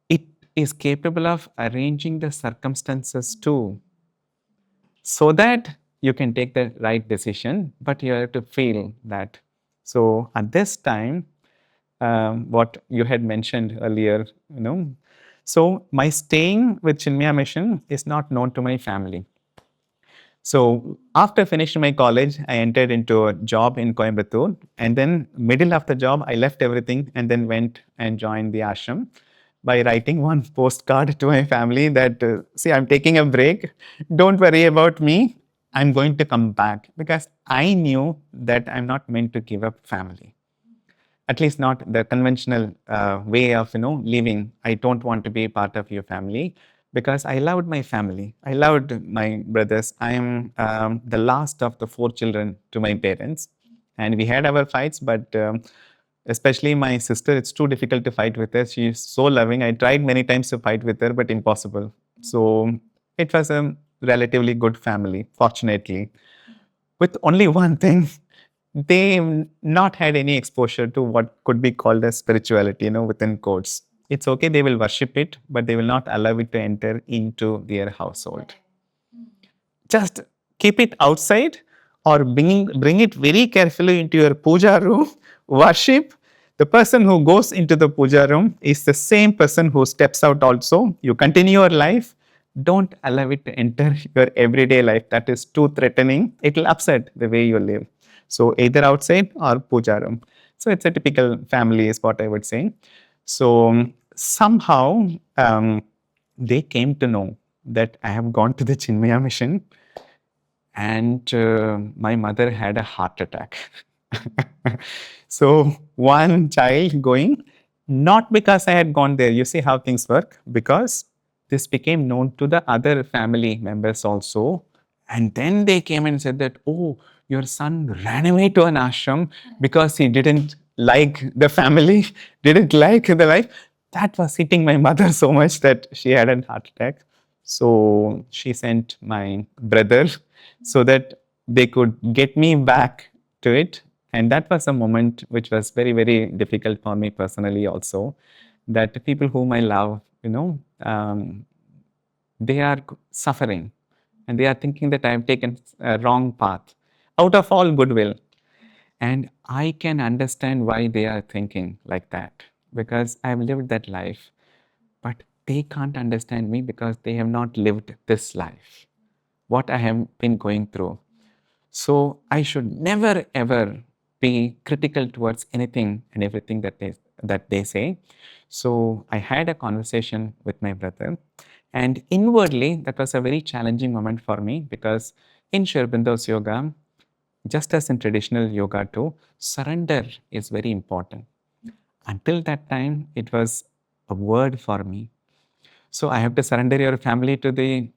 it is capable of arranging the circumstances too, so that you can take the right decision, but you have to feel that. So at this time, what you had mentioned earlier, so my staying with Chinmaya Mission is not known to my family. So after finishing my college, I entered into a job in Coimbatore, and then middle of the job, I left everything and then went and joined the ashram by writing one postcard to my family that, see, I'm taking a break. Don't worry about me. I'm going to come back, because I knew that I'm not meant to give up family. At least not the conventional way of, living. I don't want to be a part of your family, because I loved my family. I loved my brothers. I am the last of the 4 children to my parents. And we had our fights, but especially my sister, it's too difficult to fight with her. She is so loving. I tried many times to fight with her, but impossible. So it was a relatively good family, fortunately. With only one thing, they not had any exposure to what could be called as spirituality, within quotes. It's okay, they will worship it, but they will not allow it to enter into their household. Just keep it outside, or bring it very carefully into your puja room, worship. The person who goes into the puja room is the same person who steps out also. You continue your life. Don't allow it to enter your everyday life. That is too threatening. It will upset the way you live. So either outside or puja room. So it's a typical family is what I would say. So somehow they came to know that I have gone to the Chinmaya mission, and my mother had a heart attack. So one child going, not because I had gone there. You see how things work? Because this became known to the other family members also. And then they came and said that, oh, your son ran away to an ashram because he didn't like the family, didn't like the life. That was hitting my mother so much that she had a heart attack. So she sent my brother so that they could get me back to it. And that was a moment which was very, very difficult for me personally also. that the people whom I love, they are suffering and they are thinking that I have taken a wrong path out of all goodwill. And I can understand why they are thinking like that because I've lived that life. But they can't understand me because they have not lived this life, what I have been going through. So I should never ever be critical towards anything and everything that they say. So I had a conversation with my brother, and inwardly that was a very challenging moment for me because in Shirbindo's yoga, just as in traditional yoga too, surrender is very important. Until that time, it was a word for me. So I have to surrender your family to the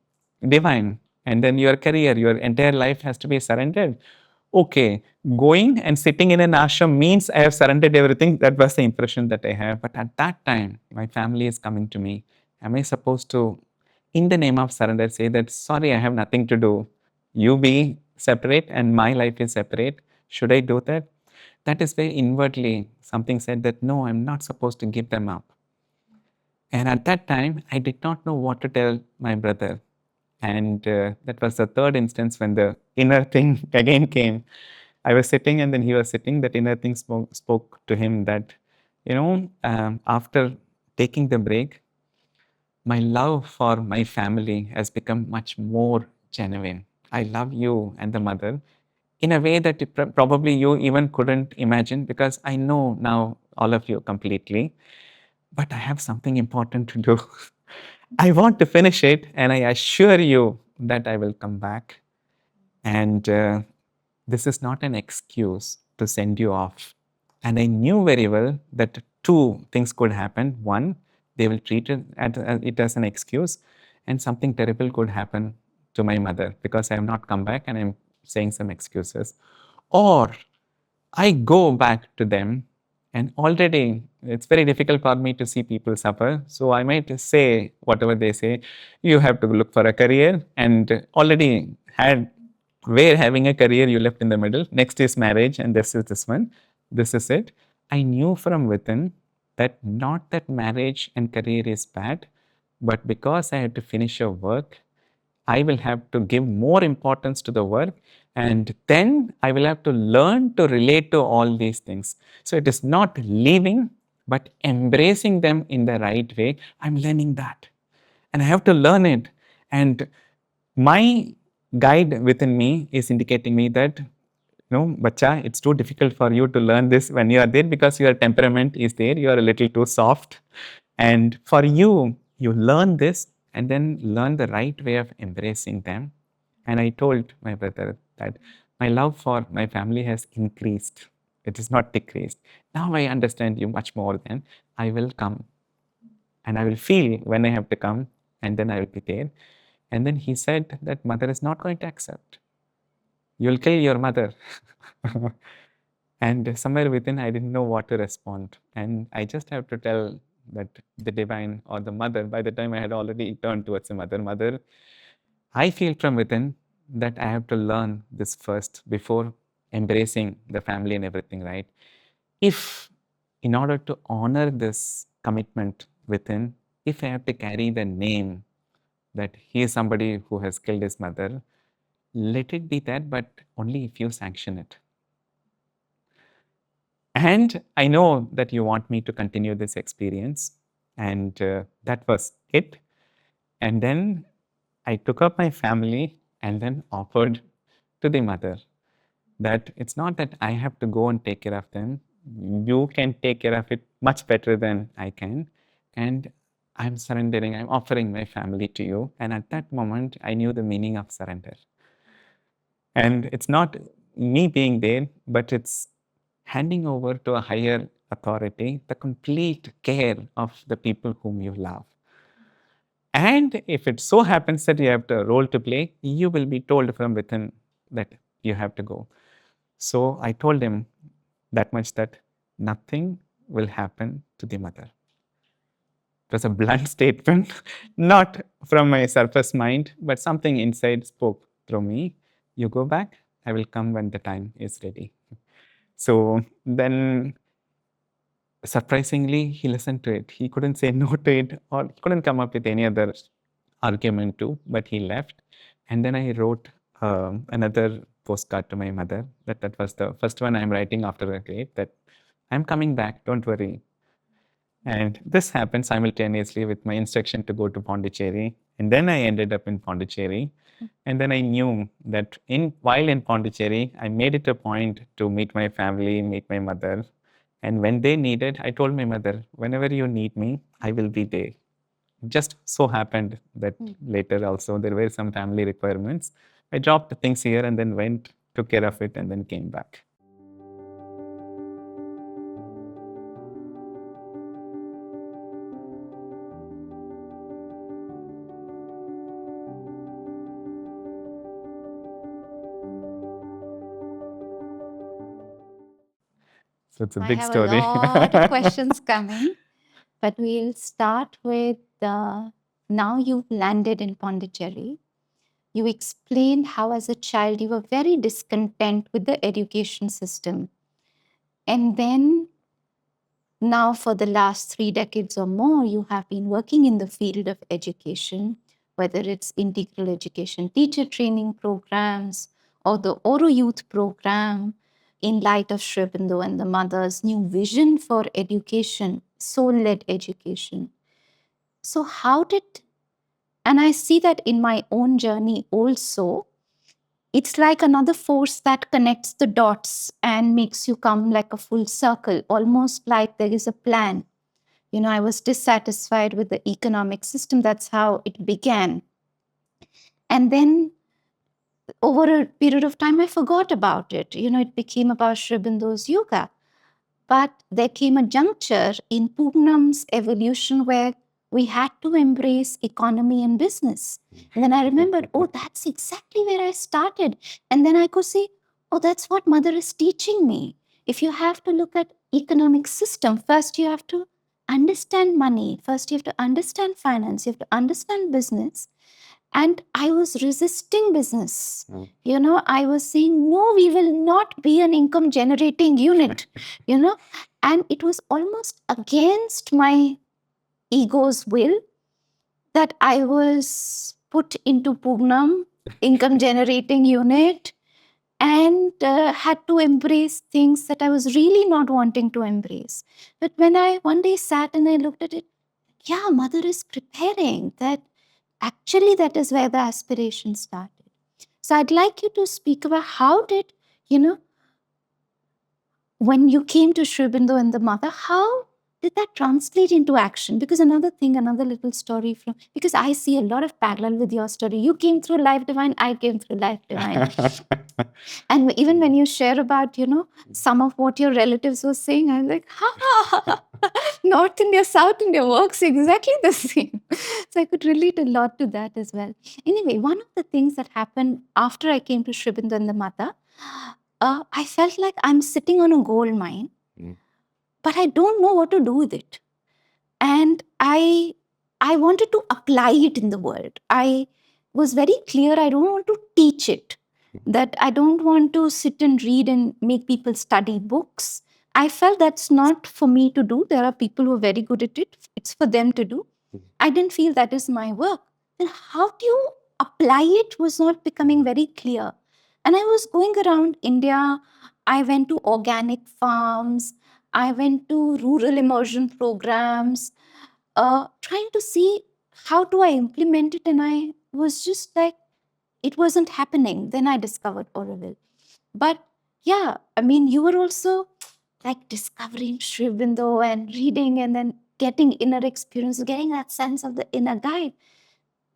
divine, and then your career, your entire life has to be surrendered. Okay, going and sitting in an ashram means I have surrendered everything. That was the impression that I have. But at that time, my family is coming to me. Am I supposed to, in the name of surrender, say that, sorry, I have nothing to do? You be separate and my life is separate. Should I do that? That is where inwardly something said that, no, I'm not supposed to give them up. And at that time, I did not know what to tell my brother. And that was the third instance when the inner thing again came. I was sitting and then he was sitting. That inner thing spoke to him that, after taking the break, my love for my family has become much more genuine. I love you and the mother in a way that probably you even couldn't imagine because I know now all of you completely, but I have something important to do. I want to finish it, and I assure you that I will come back. And this is not an excuse to send you off. And I knew very well that two things could happen. One, they will treat it as an excuse, and something terrible could happen to my mother because I have not come back and I'm saying some excuses. Or I go back to them, and already it's very difficult for me to see people suffer. So I might say whatever they say. You have to look for a career, and already had where having a career you left in the middle. Next is marriage, and this is this one. This is it. I knew from within that not that marriage and career is bad, but because I had to finish a work, I will have to give more importance to the work, and then I will have to learn to relate to all these things. So it is not leaving, but embracing them in the right way. I'm learning that, and I have to learn it. And my guide within me is indicating me that, bacha, it's too difficult for you to learn this when you are there because your temperament is there. You are a little too soft. And for you, you learn this and then learn the right way of embracing them. And I told my brother that my love for my family has increased. It is not decreased. Now I understand you much more than I will come. And I will feel when I have to come, and then I will be there. And then he said that mother is not going to accept. You'll kill your mother. And somewhere within, I didn't know what to respond. And I just have to tell that the divine or the mother, by the time I had already turned towards the mother, I feel from within that I have to learn this first before embracing the family and everything, right? If, in order to honor this commitment within, if I have to carry the name that he is somebody who has killed his mother, let it be that, but only if you sanction it. And I know that you want me to continue this experience. And that was it. And then I took up my family and then offered to the mother that it's not that I have to go and take care of them. You can take care of it much better than I can. And I'm surrendering, I'm offering my family to you. And at that moment, I knew the meaning of surrender. And it's not me being there, but it's handing over to a higher authority the complete care of the people whom you love. And if it so happens that you have a role to play, you will be told from within that you have to go. So I told him that much, that nothing will happen to the mother. It was a blunt statement, not from my surface mind, but something inside spoke through me. You go back, I will come when the time is ready. So then Surprisingly, he listened to it. He couldn't say no to it, or he couldn't come up with any other argument too, but he left. And then I wrote another postcard to my mother. That was the first one I'm writing after a date, that I'm coming back, don't worry. And this happened simultaneously with my instruction to go to Pondicherry. And then I ended up in Pondicherry. And then I knew that while in Pondicherry, I made it a point to meet my family, meet my mother. And when they needed, I told my mother, whenever you need me, I will be there. Just so happened that later also there were some family requirements. I dropped things here and then went, took care of it, and then came back. So it's a I big have story. a lot of questions coming, but we'll start with now you've landed in Pondicherry. You explained how, as a child, you were very discontent with the education system. And then, now for the last 3 decades or more, you have been working in the field of education, whether it's integral education teacher training programs or the Oro Youth program, in light of Aurobindo and the mother's new vision for education, soul-led education. So how did, and I see that in my own journey also, it's like another force that connects the dots and makes you come like a full circle, almost like there is a plan. You know, I was dissatisfied with the economic system. That's how it began. And then over a period of time, I forgot about it. You know, it became about Aurobindo yoga. But there came a juncture in Purnam's evolution where we had to embrace economy and business. And then I remembered, oh, that's exactly where I started. And then I could see, oh, that's what mother is teaching me. If you have to look at economic system, first you have to understand money. First you have to understand finance. You have to understand business. And I was resisting business. You know, I was saying, no, we will not be an income generating unit, you know, and it was almost against my ego's will that I was put into Purnam, income generating unit, and had to embrace things that I was really not wanting to embrace. But when I one day sat and I looked at it, yeah, mother is preparing that. Actually, that is where the aspiration started. So I'd like you to speak about how did, you know, when you came to Aurobindo and the mother, how did that translate into action? Because another thing, another little story from, because I see a lot of parallel with your story. You came through Life Divine, I came through Life Divine. And even when you share about, you know, some of what your relatives were saying, I'm like, ha, North India, South India works exactly the same. So I could relate a lot to that as well. Anyway, one of the things that happened after I came to Aurobindo and the mother, I felt like I'm sitting on a gold mine, but I don't know what to do with it. And I wanted to apply it in the world. I was very clear I don't want to teach it, that I don't want to sit and read and make people study books. I felt that's not for me to do. There are people who are very good at it. It's for them to do. I didn't feel that is my work. Then how do you apply it was not becoming very clear. And I was going around India. I went to organic farms. I went to rural immersion programs, trying to see how do I implement it. And I was just like, it wasn't happening. Then I discovered Aurobindo. But yeah, I mean, you were also like discovering Aurobindo and reading and then getting inner experience, getting that sense of the inner guide.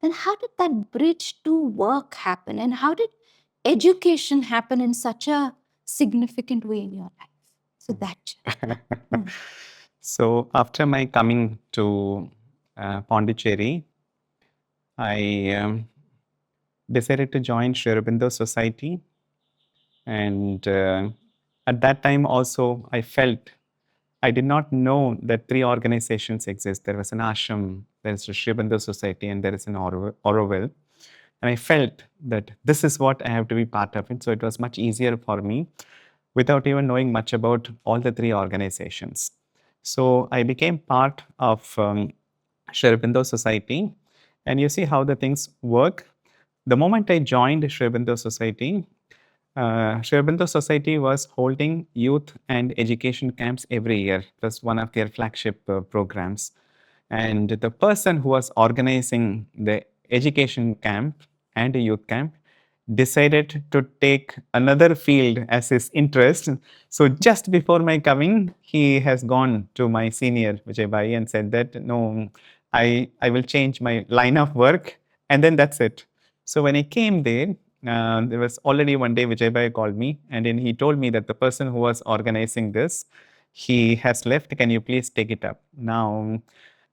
Then how did that bridge to work happen? And how did education happen in such a significant way in your life? So that. So after my coming to Pondicherry, I decided to join Sri Aurobindo Society. And at that time also, I felt I did not know that 3 organizations exist. There was an ashram, there is a Sri Aurobindo Society, and there is an Auroville. And I felt that this is what I have to be part of it. So it was much easier for me without even knowing much about all the 3 organizations. So I became part of Aurobindo Society, and you see how the things work. The moment I joined Aurobindo Society, Shivakumar Society was holding youth and education camps every year. It was one of their flagship programs. And the person who was organizing the education camp and the youth camp decided to take another field as his interest. So just before my coming, he has gone to my senior Vijay Bhai and said that no, I will change my line of work, and then that's it. So when I came there was already one day Vijay Bhai called me, and then he told me that the person who was organizing this, he has left. Can you please take it up? Now,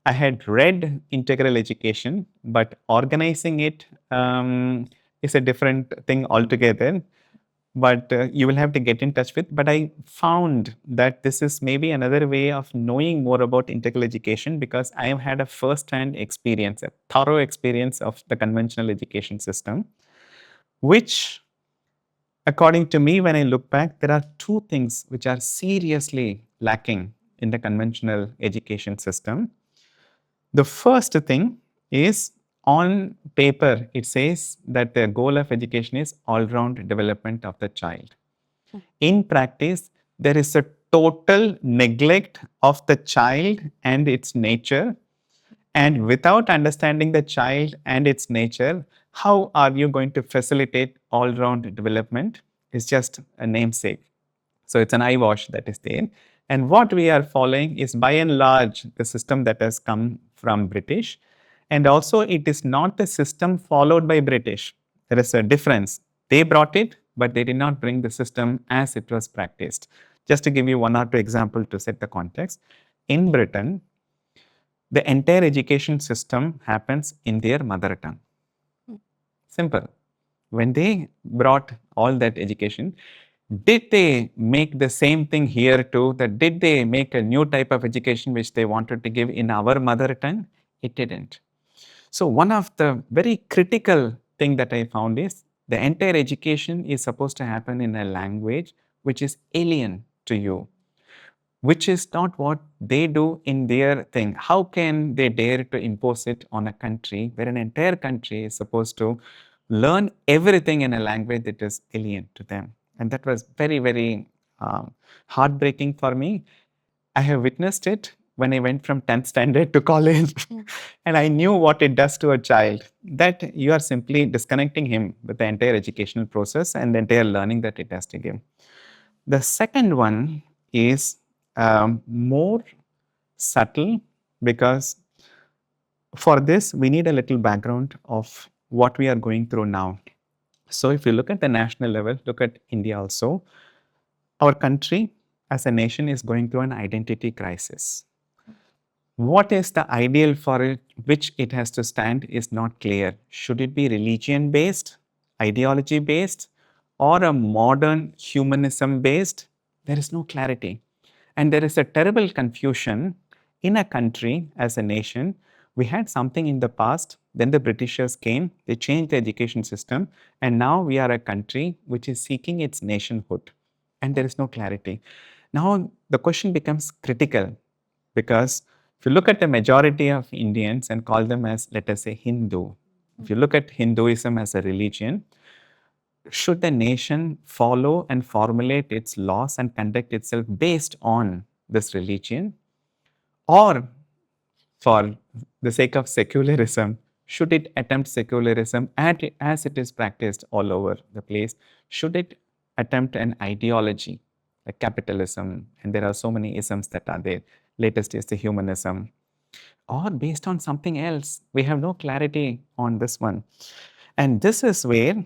I had read integral education, but organizing it is a different thing altogether. But you will have to get in touch with. But I found that this is maybe another way of knowing more about integral education, because I have had a first-hand experience, a thorough experience of the conventional education system, which, according to me, when I look back, there are two things which are seriously lacking in the conventional education system. The first thing is, on paper, it says that the goal of education is all-round development of the child. In practice, there is a total neglect of the child and its nature. And without understanding the child and its nature, how are you going to facilitate all-round development? It's just a namesake. So it's an eyewash that is there. And what we are following is by and large the system that has come from British. And also it is not the system followed by British. There is a difference. They brought it, but they did not bring the system as it was practiced. Just to give you one or two examples to set the context. In Britain, the entire education system happens in their mother tongue. Simple. When they brought all that education, did they make the same thing here too? That did they make a new type of education which they wanted to give in our mother tongue? It didn't. So one of the very critical thing that I found is the entire education is supposed to happen in a language which is alien to you, which is not what they do in their thing. How can they dare to impose it on a country where an entire country is supposed to learn everything in a language that is alien to them? And that was very, very heartbreaking for me. I have witnessed it when I went from 10th standard to college. And I knew what it does to a child, that you are simply disconnecting him with the entire educational process and the entire learning that it has to give. The second one is more subtle, because for this we need a little background of what we are going through now. So if you look at the national level, look at India also, our country as a nation is going through an identity crisis. What is the ideal for it, which it has to stand, is not clear. Should it be religion based, ideology based, or a modern humanism based? There is no clarity. And there is a terrible confusion in a country as a nation. We had something in the past, then the Britishers came, they changed the education system, and now we are a country which is seeking its nationhood, and there is no clarity. Now the question becomes critical, because if you look at the majority of Indians and call them as, let us say, Hindu, if you look at Hinduism as a religion, should the nation follow and formulate its laws and conduct itself based on this religion? Or, for the sake of secularism, should it attempt secularism as it is practiced all over the place? Should it attempt an ideology like capitalism? And there are so many isms that are there. Latest is the humanism. Or based on something else? We have no clarity on this one. And this is where,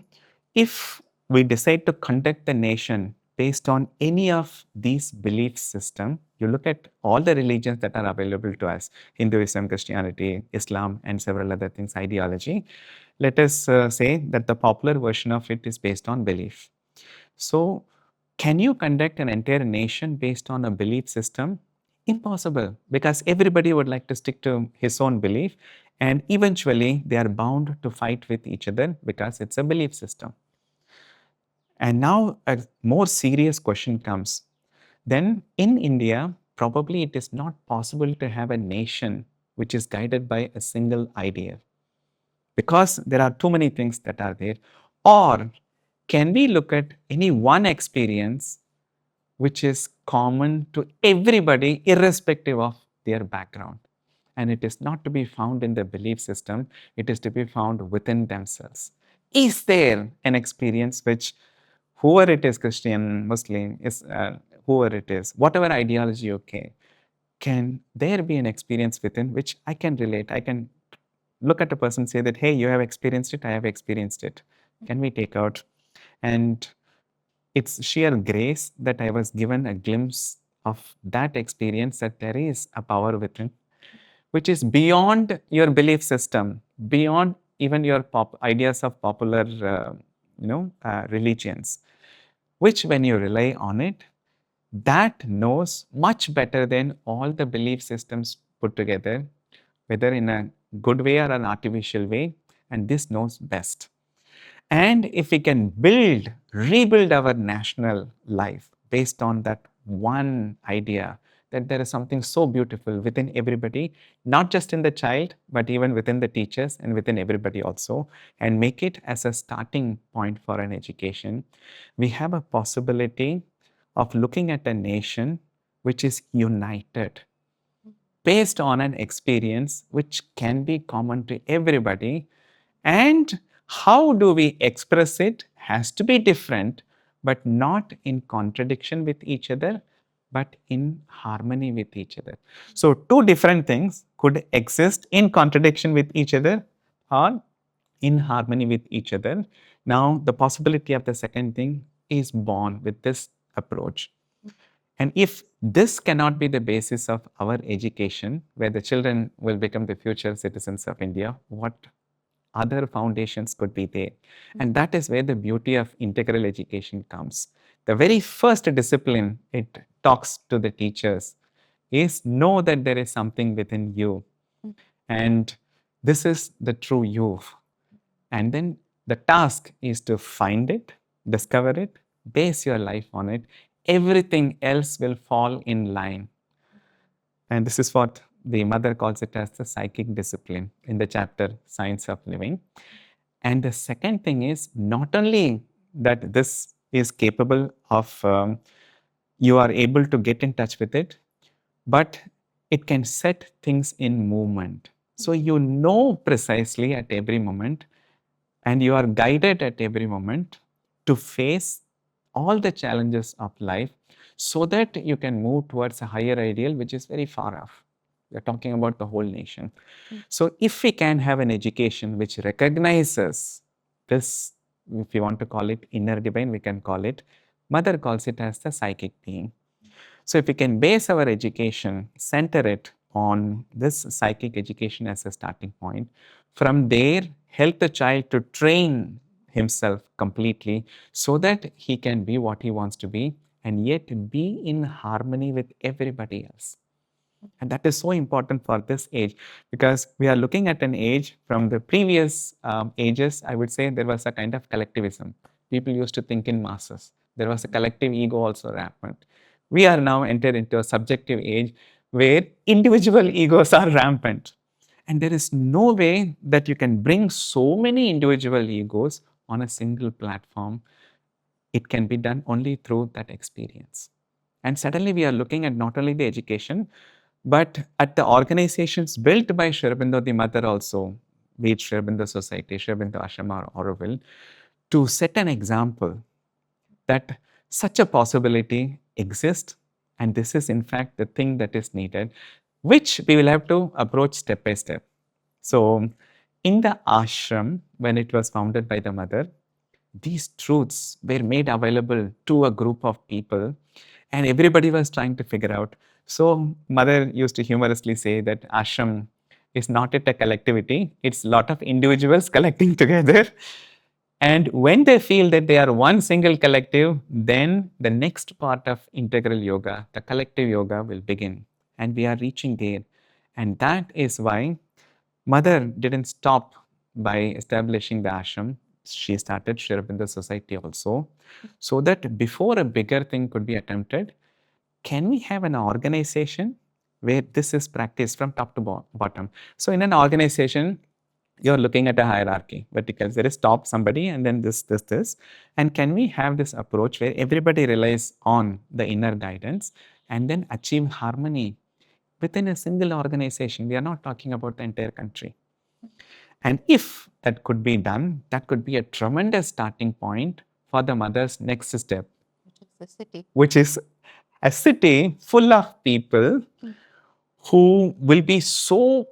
if we decide to conduct the nation based on any of these belief systems, you look at all the religions that are available to us, Hinduism, Christianity, Islam, and several other things, ideology. Let us say that the popular version of it is based on belief. So, can you conduct an entire nation based on a belief system? Impossible, because everybody would like to stick to his own belief, and eventually they are bound to fight with each other because it's a belief system. And now a more serious question comes. Then in India, probably it is not possible to have a nation which is guided by a single idea, because there are too many things that are there. Or can we look at any one experience which is common to everybody, irrespective of their background? And it is not to be found in the belief system, it is to be found within themselves. Is there an experience which, whoever it is, Christian, Muslim, whoever it is, whatever ideology, okay, can there be an experience within which I can relate? I can look at a person and say that, hey, you have experienced it, I have experienced it. Can we take out? And it's sheer grace that I was given a glimpse of that experience, that there is a power within, which is beyond your belief system, beyond even your ideas of popular, religions, which when you rely on it, that knows much better than all the belief systems put together, whether in a good way or an artificial way, and this knows best. And if we can rebuild our national life based on that one idea, that there is something so beautiful within everybody, not just in the child, but even within the teachers and within everybody also, and make it as a starting point for an education, we have a possibility of looking at a nation which is united based on an experience which can be common to everybody. And how do we express it has to be different, but not in contradiction with each other, but in harmony with each other. So, two different things could exist in contradiction with each other or in harmony with each other. Now, the possibility of the second thing is born with this approach. And if this cannot be the basis of our education, where the children will become the future citizens of India, what other foundations could be there? And that is where the beauty of integral education comes. The very first discipline it talks to the teachers is know that there is something within you, and this is the true you. And then the task is to find it, discover it, base your life on it. Everything else will fall in line. And this is what the mother calls it as the psychic discipline in the chapter Science of Living. And the second thing is not only that this is capable of, you are able to get in touch with it, but it can set things in movement. So you know precisely at every moment, and you are guided at every moment to face all the challenges of life, so that you can move towards a higher ideal which is very far off. We are talking about the whole nation. So if we can have an education which recognizes this, if we want to call it inner divine, we can call it, mother calls it as the psychic being. So if we can base our education, center it on this psychic education as a starting point, from there help the child to train himself completely so that he can be what he wants to be and yet be in harmony with everybody else. And that is so important for this age, because we are looking at an age from the previous ages. I would say there was a kind of collectivism. People used to think in masses. There was a collective ego also rampant. We are now entered into a subjective age where individual egos are rampant. And there is no way that you can bring so many individual egos on a single platform. It can be done only through that experience. And suddenly we are looking at not only the education, but at the organizations built by Sri Aurobindo, the mother also, be it Sri Aurobindo Society, Sri Aurobindo Ashram or Auroville, to set an example that such a possibility exists, and this is in fact the thing that is needed, which we will have to approach step by step. So in the ashram, when it was founded by the mother, these truths were made available to a group of people, and everybody was trying to figure out. So mother used to humorously say that ashram is not yet a collectivity, it's a lot of individuals collecting together. And when they feel that they are one single collective, then the next part of integral yoga, the collective yoga, will begin. And we are reaching there. And that is why mother didn't stop by establishing the ashram. She started Sri Aurobindo Society also, so that before a bigger thing could be attempted, can we have an organization where this is practiced from top to bottom? So in an organization, you're looking at a hierarchy, vertical. There is top somebody and then this. And can we have this approach where everybody relies on the inner guidance and then achieve harmony within a single organization? We are not talking about the entire country. And if that could be done, that could be a tremendous starting point for the mother's next step, Which is the city. which is a city full of people who will be so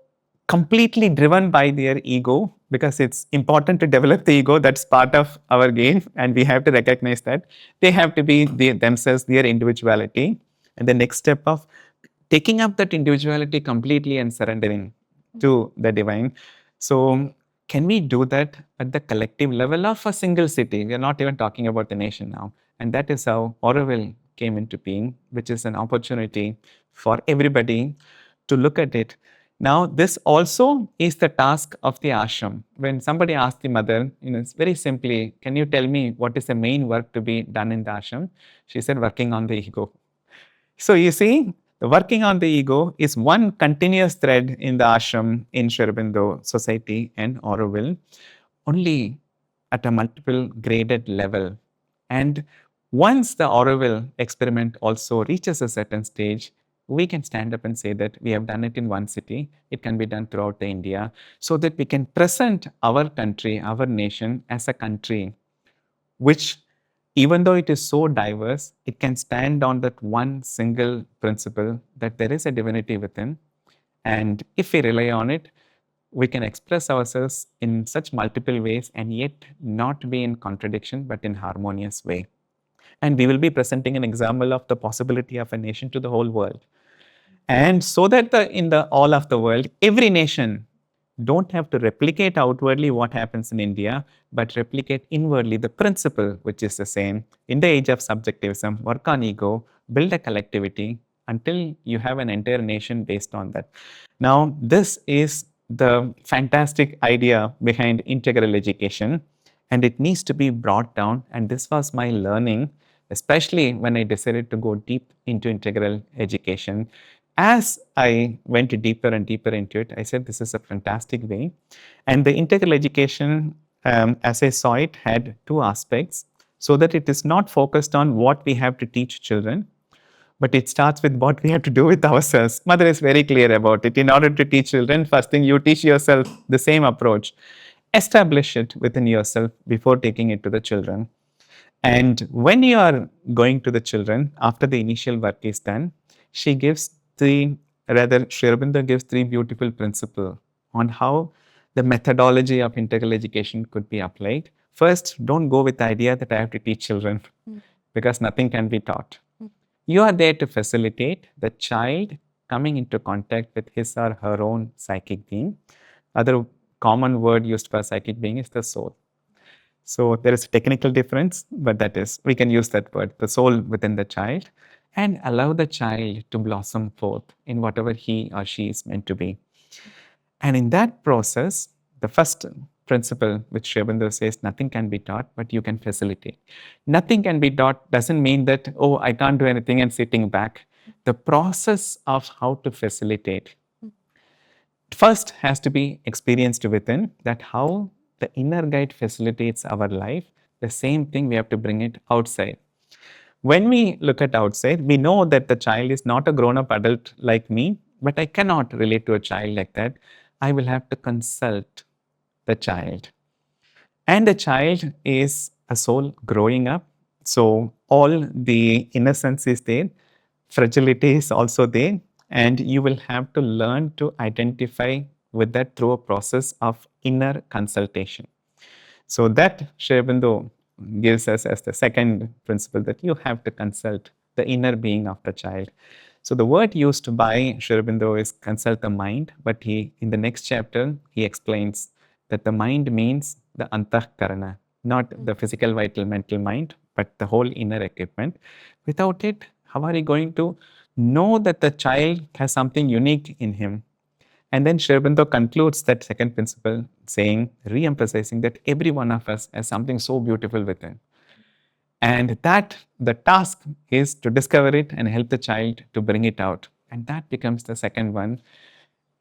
completely driven by their ego, because it's important to develop the ego. That's part of our game, and we have to recognize that they have to be themselves, their individuality. And the next step of taking up that individuality completely and surrendering to the divine. So can we do that at the collective level of a single city? We are not even talking about the nation now. And that is how Aurobindo came into being, which is an opportunity for everybody to look at it. Now, this also is the task of the ashram. When somebody asks the mother, it's very simply, can you tell me what is the main work to be done in the ashram? She said, working on the ego. So you see, the working on the ego is one continuous thread in the ashram, in Shivakumar society and Aurobindo, only at a multiple graded level. And once the Aurobindo experiment also reaches a certain stage, we can stand up and say that we have done it in one city. It can be done throughout the India, so that we can present our country, our nation as a country which, even though it is so diverse, it can stand on that one single principle that there is a divinity within. And if we rely on it, we can express ourselves in such multiple ways and yet not be in contradiction, but in harmonious way. And we will be presenting an example of the possibility of a nation to the whole world. And so that in the all of the world, every nation don't have to replicate outwardly what happens in India, but replicate inwardly the principle, which is the same. In the age of subjectivism, work on ego, build a collectivity until you have an entire nation based on that. Now, this is the fantastic idea behind integral education, and it needs to be brought down. And this was my learning, especially when I decided to go deep into integral education. As I went deeper and deeper into it, I said, this is a fantastic way. And the integral education, as I saw it, had two aspects, so that it is not focused on what we have to teach children, but it starts with what we have to do with ourselves. Mother is very clear about it. In order to teach children, first thing, you teach yourself the same approach. Establish it within yourself before taking it to the children. And when you are going to the children, after the initial work is done, Sri Aurobindo gives three beautiful principles on how the methodology of integral education could be applied. First, don't go with the idea that I have to teach children, because nothing can be taught. You are there to facilitate the child coming into contact with his or her own psychic being. Other common word used for psychic being is the soul. So there is a technical difference, but that is, we can use that word, the soul within the child, and allow the child to blossom forth in whatever he or she is meant to be. And in that process, the first principle which Sri Aurobindo says, nothing can be taught, but you can facilitate. Nothing can be taught doesn't mean that, oh, I can't do anything and sitting back. The process of how to facilitate first has to be experienced within, that how the inner guide facilitates our life. The same thing, we have to bring it outside. When we look at outside, we know that the child is not a grown-up adult like me, but I cannot relate to a child like that. I will have to consult the child. And the child is a soul growing up. So all the innocence is there, fragility is also there, and you will have to learn to identify with that through a process of inner consultation. So that Sri Aurobindo gives us as the second principle, that you have to consult the inner being of the child. So the word used by Sri Aurobindo is consult the mind, but in the next chapter, he explains that the mind means the antahkarana, not the physical, vital, mental mind, but the whole inner equipment. Without it, how are you going to know that the child has something unique in him? And then Sri Aurobindo concludes that second principle saying, re-emphasizing that every one of us has something so beautiful within. And that the task is to discover it and help the child to bring it out. And that becomes the second one.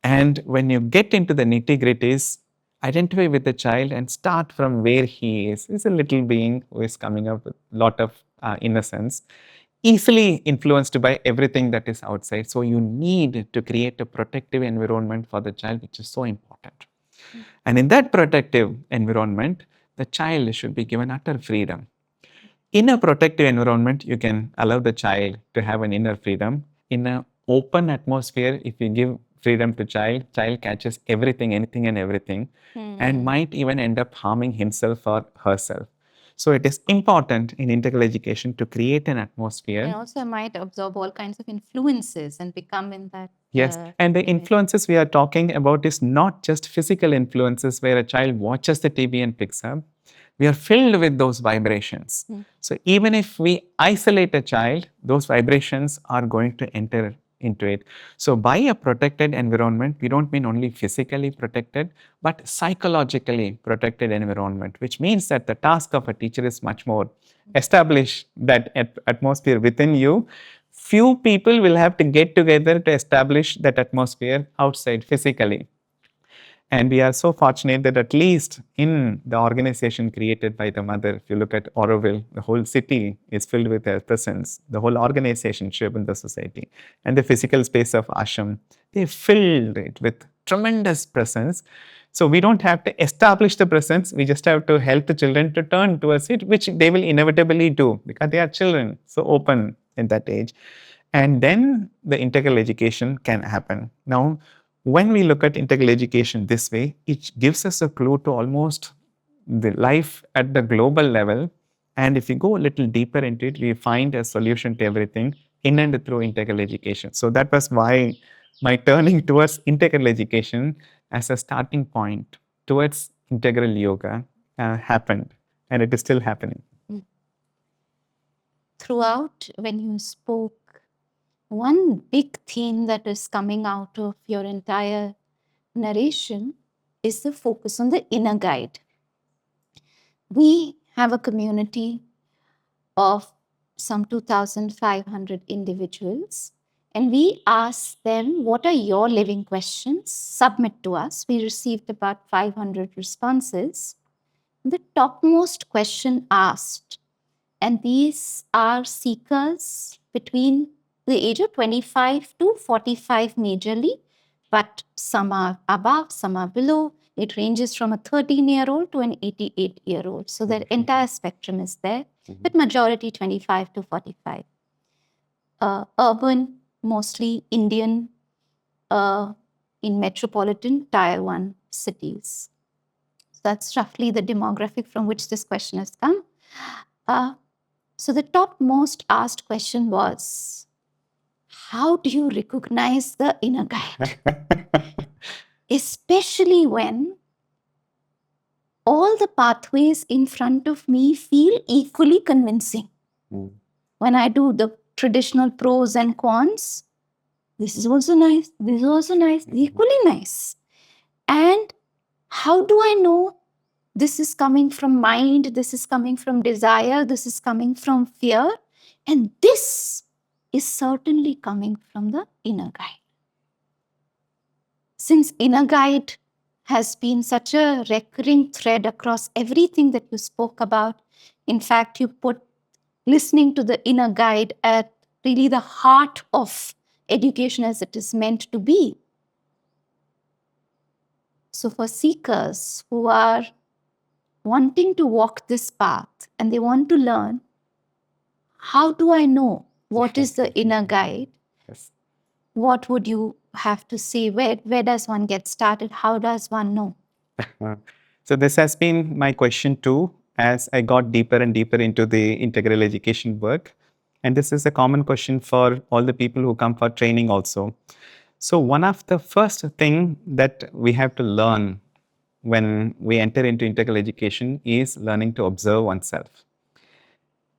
And when you get into the nitty-gritties, identify with the child and start from where he is. He's a little being who is coming up with a lot of innocence, easily influenced by everything that is outside. So you need to create a protective environment for the child, which is so important. And in that protective environment, the child should be given utter freedom. In a protective environment, you can allow the child to have an inner freedom. In an open atmosphere, if you give freedom to child catches everything, anything and everything, and might even end up harming himself or herself. So it is important in integral education to create an atmosphere. And also might absorb all kinds of influences and become in that. Yes, and the influences we are talking about is not just physical influences where a child watches the TV and picks up. We are filled with those vibrations. So even if we isolate a child, those vibrations are going to enter into it. So by a protected environment, we don't mean only physically protected, but psychologically protected environment, which means that the task of a teacher is much more establish that atmosphere within you. Few people will have to get together to establish that atmosphere outside physically. And we are so fortunate that at least in the organization created by the mother, if you look at Aurobindo, the whole city is filled with her presence. The whole organization, Shiv in the society, and the physical space of ashram, they filled it with tremendous presence. So we don't have to establish the presence. We just have to help the children to turn towards it, which they will inevitably do because they are children, so open in that age. And then the integral education can happen. Now, when we look at integral education this way, it gives us a clue to almost the life at the global level. And if we go a little deeper into it, we find a solution to everything in and through integral education. So that was why my turning towards integral education as a starting point towards integral yoga happened, and it is still happening. Throughout, when you spoke, one big theme that is coming out of your entire narration is the focus on the inner guide. We have a community of some 2,500 individuals, and we ask them, what are your living questions? Submit to us. We received about 500 responses. The topmost question asked, and these are seekers between the age of 25 to 45 majorly, but some are above, some are below. It ranges from a 13-year-old to an 88-year-old. So the entire spectrum is there, but majority 25 to 45. Urban, mostly Indian, in metropolitan Tier 1 cities. So that's roughly the demographic from which this question has come. So the topmost asked question was, how do you recognize the inner guide? Especially when all the pathways in front of me feel equally convincing. When I do the traditional pros and cons, this is also nice, this is also nice, equally nice. And how do I know this is coming from mind, this is coming from desire, this is coming from fear, and this is certainly coming from the inner guide? Since inner guide has been such a recurring thread across everything that you spoke about, in fact, you put listening to the inner guide at really the heart of education as it is meant to be. So for seekers who are wanting to walk this path and they want to learn, how do I know what is the inner guide? Yes. What would you have to say? Where does one get started? How does one know? So this has been my question too, as I got deeper and deeper into the integral education work. And this is a common question for all the people who come for training also. So one of the first thing that we have to learn when we enter into integral education is learning to observe oneself.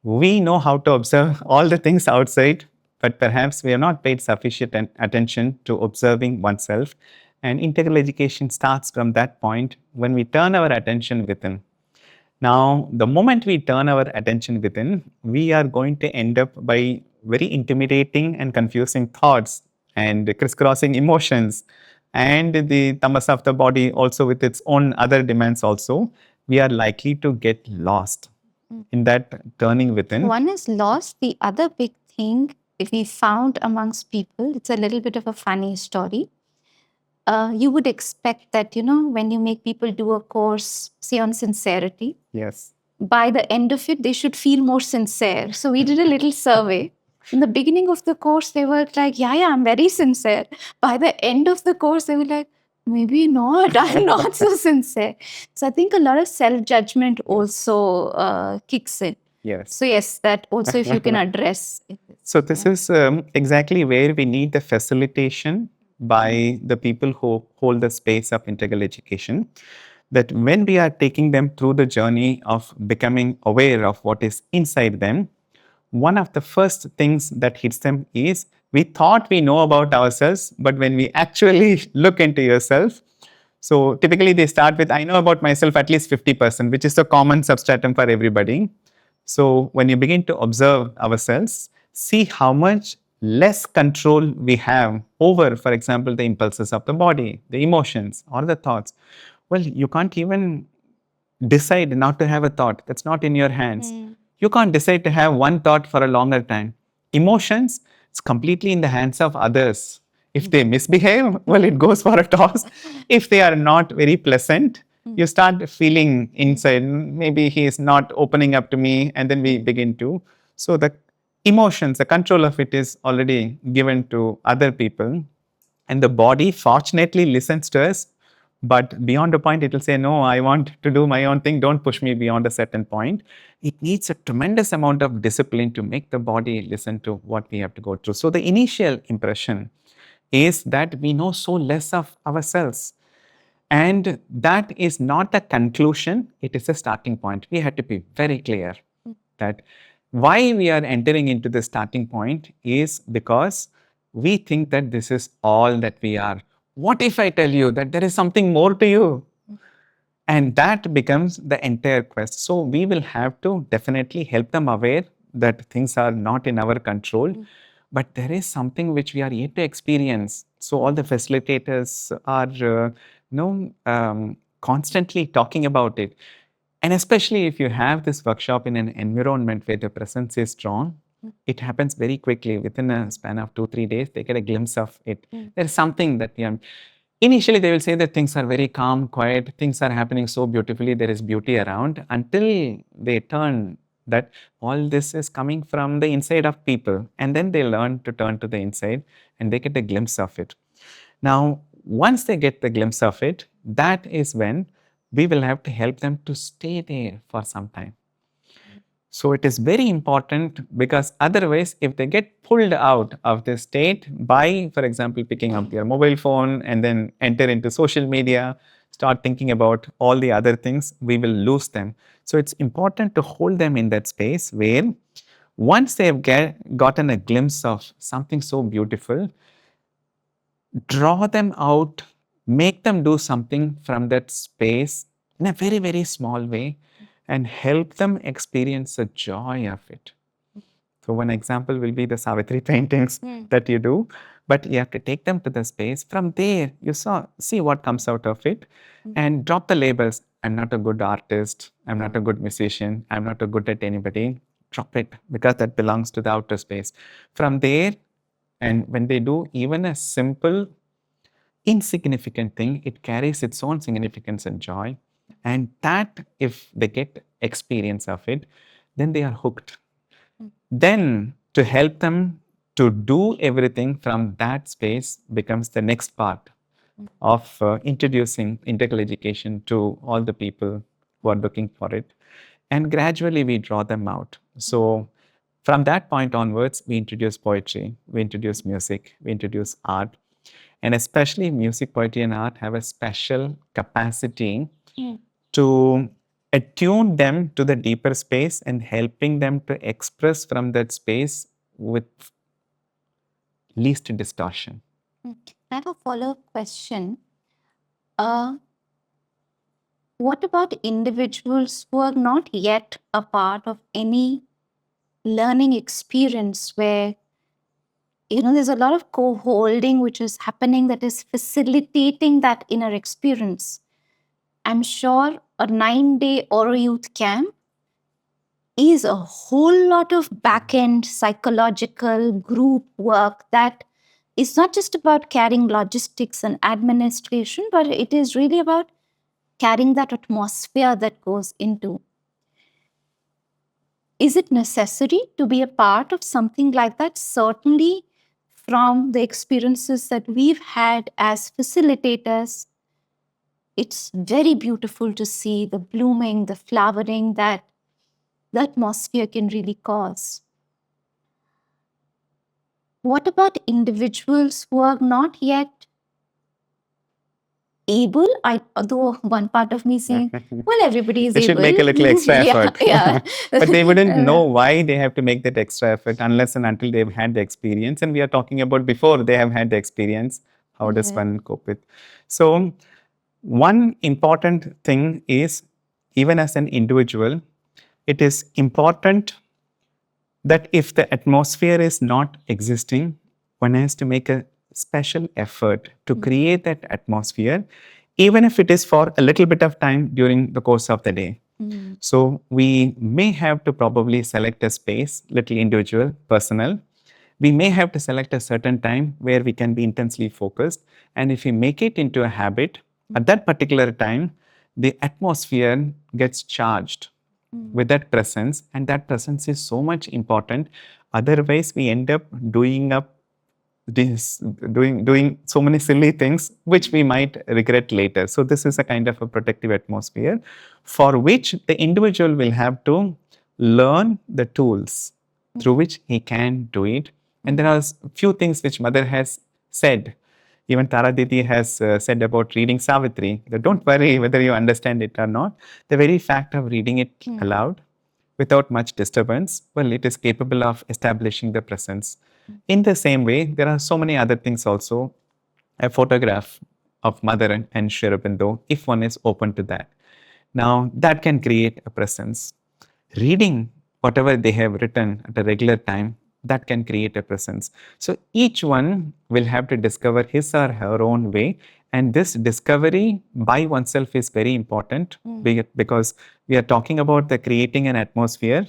We know how to observe all the things outside, but perhaps we have not paid sufficient attention to observing oneself. And integral education starts from that point when we turn our attention within. Now, the moment we turn our attention within, we are going to end up by very intimidating and confusing thoughts and crisscrossing emotions and the tamas of the body also with its own other demands also. We are likely to get lost in that turning within. One is lost. The other big thing we found amongst people, it's a little bit of a funny story. You would expect that, when you make people do a course, say on sincerity, Yes. by the end of it, they should feel more sincere. So we did a little survey. In the beginning of the course, they were like, yeah, I'm very sincere. By the end of the course, they were like, maybe not, I'm not so sincere. So I think a lot of self-judgment also kicks in. Yes. So yes, that also if you can address it. So this is exactly where we need the facilitation by the people who hold the space of integral education. That when we are taking them through the journey of becoming aware of what is inside them, one of the first things that hits them is we thought we know about ourselves, but when we actually look into yourself, so typically they start with, I know about myself at least 50%, which is the common substratum for everybody. So when you begin to observe ourselves, see how much less control we have over, for example, the impulses of the body, the emotions, or the thoughts. Well, you can't even decide not to have a thought. That's not in your hands. You can't decide to have one thought for a longer time. Emotions, it's completely in the hands of others. If they misbehave, well, it goes for a toss. If they are not very pleasant, you start feeling inside, maybe he is not opening up to me, and then we begin to. So the emotions, the control of it is already given to other people. And the body fortunately listens to us, but beyond a point, it will say, no, I want to do my own thing. Don't push me beyond a certain point. It needs a tremendous amount of discipline to make the body listen to what we have to go through. So the initial impression is that we know so less of ourselves. And that is not a conclusion, it is a starting point. We have to be very clear that why we are entering into the starting point is because we think that this is all that we are. What if I tell you that there is something more to you? And that becomes the entire quest. So we will have to definitely help them aware that things are not in our control, but there is something which we are yet to experience. So all the facilitators are, constantly talking about it. And especially if you have this workshop in an environment where the presence is strong, it happens very quickly. Within a span of 2-3 days, they get a glimpse of it. There's something that we are. Initially, they will say that things are very calm, quiet, things are happening so beautifully, there is beauty around, until they turn that all this is coming from the inside of people. And then they learn to turn to the inside and they get a glimpse of it. Now, once they get the glimpse of it, that is when we will have to help them to stay there for some time. So it is very important, because otherwise, if they get pulled out of this state by, for example, picking up their mobile phone and then enter into social media, start thinking about all the other things, we will lose them. So it's important to hold them in that space where once they've gotten a glimpse of something so beautiful, draw them out, make them do something from that space in a very, very small way, and help them experience the joy of it. So one example will be the Savitri paintings that you do, but you have to take them to the space. From there, you see what comes out of it, and drop the labels. I'm not a good artist. I'm not a good musician. I'm not a good at anybody. Drop it, because that belongs to the outer space. From there, and when they do even a simple, insignificant thing, it carries its own significance and joy. And that, if they get experience of it, then they are hooked. Then to help them to do everything from that space becomes the next part of introducing integral education to all the people who are looking for it. And gradually we draw them out. So from that point onwards, we introduce poetry, we introduce music, we introduce art. And especially music, poetry, and art have a special capacity to attune them to the deeper space and helping them to express from that space with least distortion. I have a follow-up question. Uh, What about individuals who are not yet a part of any learning experience where, there's a lot of co-holding which is happening that is facilitating that inner experience? I'm sure a 9-day Oro Youth camp is a whole lot of back-end psychological group work that is not just about carrying logistics and administration, but it is really about carrying that atmosphere that goes into. Is it necessary to be a part of something like that? Certainly, from the experiences that we've had as facilitators, it's very beautiful to see the blooming, the flowering that the atmosphere can really cause. What about individuals who are not yet able? Although one part of me saying, well, everybody is They able. should make a little extra effort. Yeah. But they wouldn't know why they have to make that extra effort unless and until they've had the experience. And we are talking about before they have had the experience. How does one cope with? So, one important thing is, even as an individual, it is important that if the atmosphere is not existing, one has to make a special effort to create that atmosphere, even if it is for a little bit of time during the course of the day. So we may have to probably select a space, little individual, personal. We may have to select a certain time where we can be intensely focused. And if we make it into a habit, at that particular time, the atmosphere gets charged with that presence, and that presence is so much important. Otherwise, we end up doing so many silly things which we might regret later. So this is a kind of a protective atmosphere for which the individual will have to learn the tools through which he can do it. And there are a few things which Mother has said. Even Tara Didi has said about reading Savitri, that don't worry whether you understand it or not. The very fact of reading it aloud without much disturbance, well, it is capable of establishing the presence. In the same way, there are so many other things also. A photograph of Mother and Shivakumar, if one is open to that. Now, that can create a presence. Reading whatever they have written at a regular time, that can create a presence. So each one will have to discover his or her own way. And this discovery by oneself is very important because we are talking about the creating an atmosphere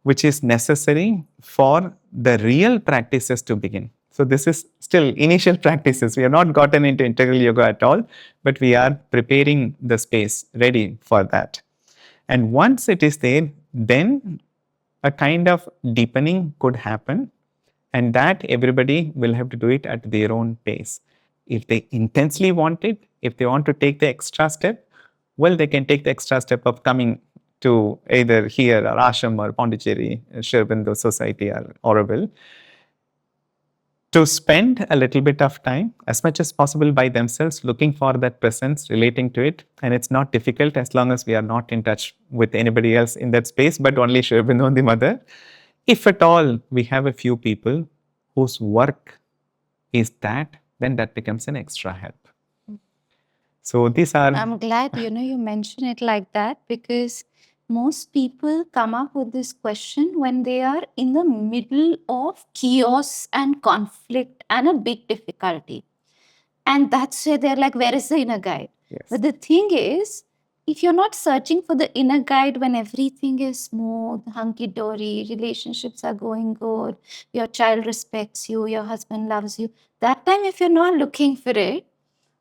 which is necessary for the real practices to begin. So this is still initial practices. We have not gotten into integral yoga at all, but we are preparing the space ready for that. And once it is there, then a kind of deepening could happen, and that everybody will have to do it at their own pace. If they intensely want it, if they want to take the extra step, well, they can take the extra step of coming to either here or Ashram or Pondicherry, Shivakumar Society or Aurobindo, to spend a little bit of time as much as possible by themselves looking for that presence, relating to it. And it's not difficult as long as we are not in touch with anybody else in that space, but only Shivakumar, the Mother. If at all we have a few people whose work is that, then that becomes an extra help. So these are... I'm glad, you mention it like that, because most people come up with this question when they are in the middle of chaos and conflict and a big difficulty. And that's where they're like, where is the inner guide? Yes. But the thing is, if you're not searching for the inner guide when everything is smooth, hunky-dory, relationships are going good, your child respects you, your husband loves you, that time if you're not looking for it,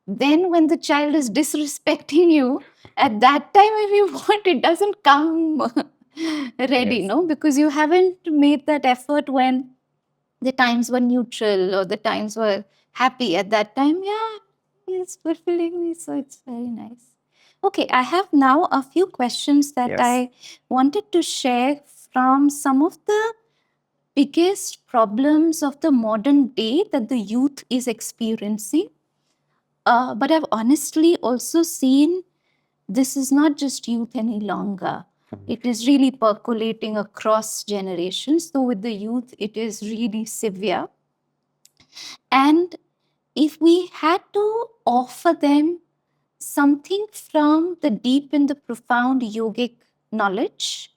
then when the child is disrespecting you, at that time if you want, it doesn't come ready, Yes. no? Because you haven't made that effort when the times were neutral or the times were happy. At that time, yeah, it's fulfilling me, so it's very nice. Okay, I have now a few questions that Yes. I wanted to share from some of the biggest problems of the modern day that the youth is experiencing. But I've honestly also seen this is not just youth any longer. It is really percolating across generations. So with the youth, it is really severe. And if we had to offer them something from the deep and the profound yogic knowledge.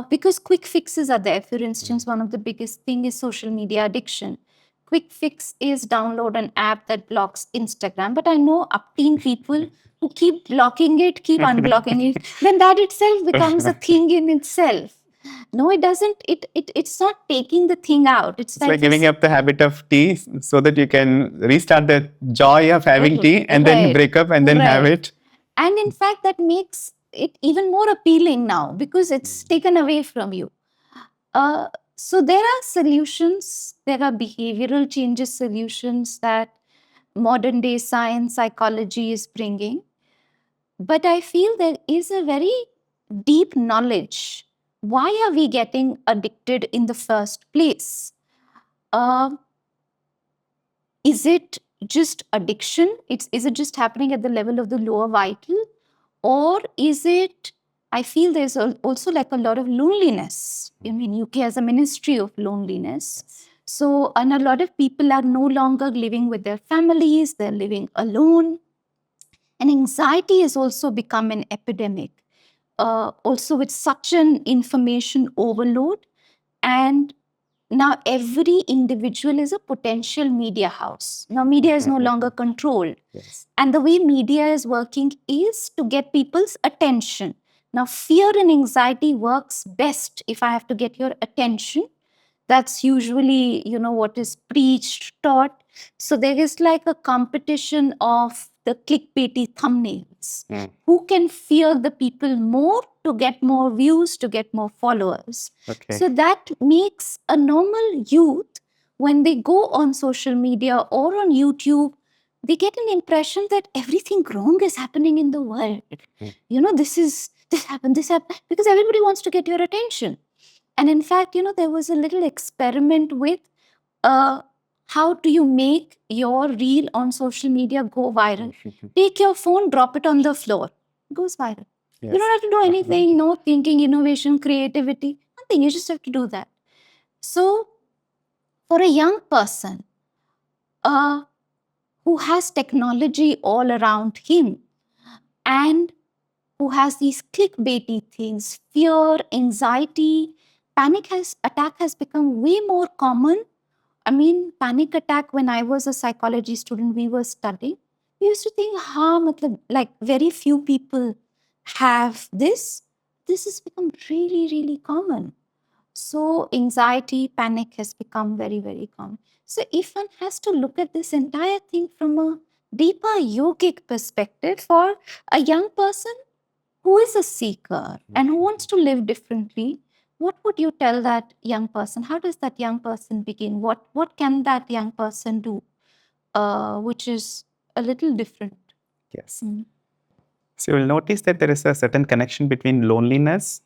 Because quick fixes are there. For instance, one of the biggest thing is social media addiction. Quick fix is download an app that blocks Instagram. But I know upteen people who keep blocking it, keep unblocking it. Then that itself becomes a thing in itself. No, it doesn't. It's not taking the thing out. It's It's like like giving up the habit of tea so that you can restart the joy of having tea and then Right. break up and then have Right. it. And in fact, that makes it even more appealing now because it's taken away from you. So there are solutions, there are behavioral changes solutions that modern day science, psychology is bringing. But I feel there is a very deep knowledge. Why are we getting addicted in the first place? Uh, is it just addiction? Is it just happening at the level of the lower vital? Or is it, I feel there's also like a lot of loneliness. I mean, UK has a ministry of loneliness. So, and a lot of people are no longer living with their families, they're living alone. And anxiety has also become an epidemic. Also, with such an information overload. And now every individual is a potential media house. Now, media is no longer controlled. Yes. And the way media is working is to get people's attention. Now, fear and anxiety works best if I have to get your attention. That's usually, what is preached, taught. So there is like a competition of the clickbaity thumbnails. Who can fear the people more to get more views, to get more followers? Okay. So that makes a normal youth, when they go on social media or on YouTube, they get an impression that everything wrong is happening in the world. This happened, because everybody wants to get your attention. And in fact, there was a little experiment with how do you make your reel on social media go viral? Take your phone, drop it on the floor. It goes viral. Yes. You don't have to do anything, no thinking, innovation, creativity, nothing. You just have to do that. So, for a young person who has technology all around him and who has these clickbaity things, fear, anxiety, attack has become way more common. I mean, panic attack, when I was a psychology student, we were studying. We used to think, like very few people have this. This has become really, really common. So anxiety, panic has become very, very common. So if one has to look at this entire thing from a deeper yogic perspective, for a young person who is a seeker and who wants to live differently, what would you tell that young person? How does that young person begin? What can that young person do, which is a little different? Yes. So you will notice that there is a certain connection between loneliness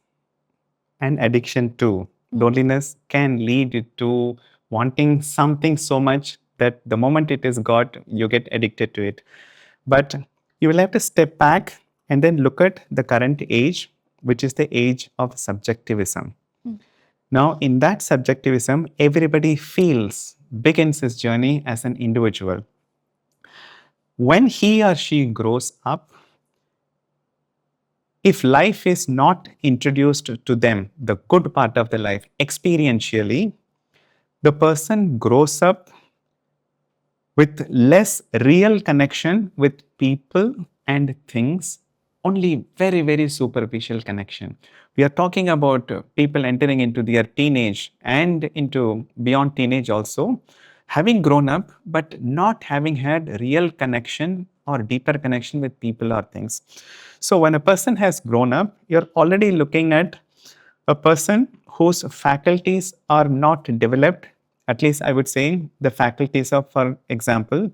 and addiction too. Loneliness can lead you to wanting something so much that the moment it is got, you get addicted to it. But you will have to step back and then look at the current age, which is the age of subjectivism. Now, in that subjectivism, everybody begins his journey as an individual. When he or she grows up, if life is not introduced to them, the good part of the life, experientially, the person grows up with less real connection with people and things, only very, very superficial connection. We are talking about people entering into their teenage and into beyond teenage also, having grown up, but not having had real connection or deeper connection with people or things. So when a person has grown up, you're already looking at a person whose faculties are not developed, at least I would say the faculties of, for example,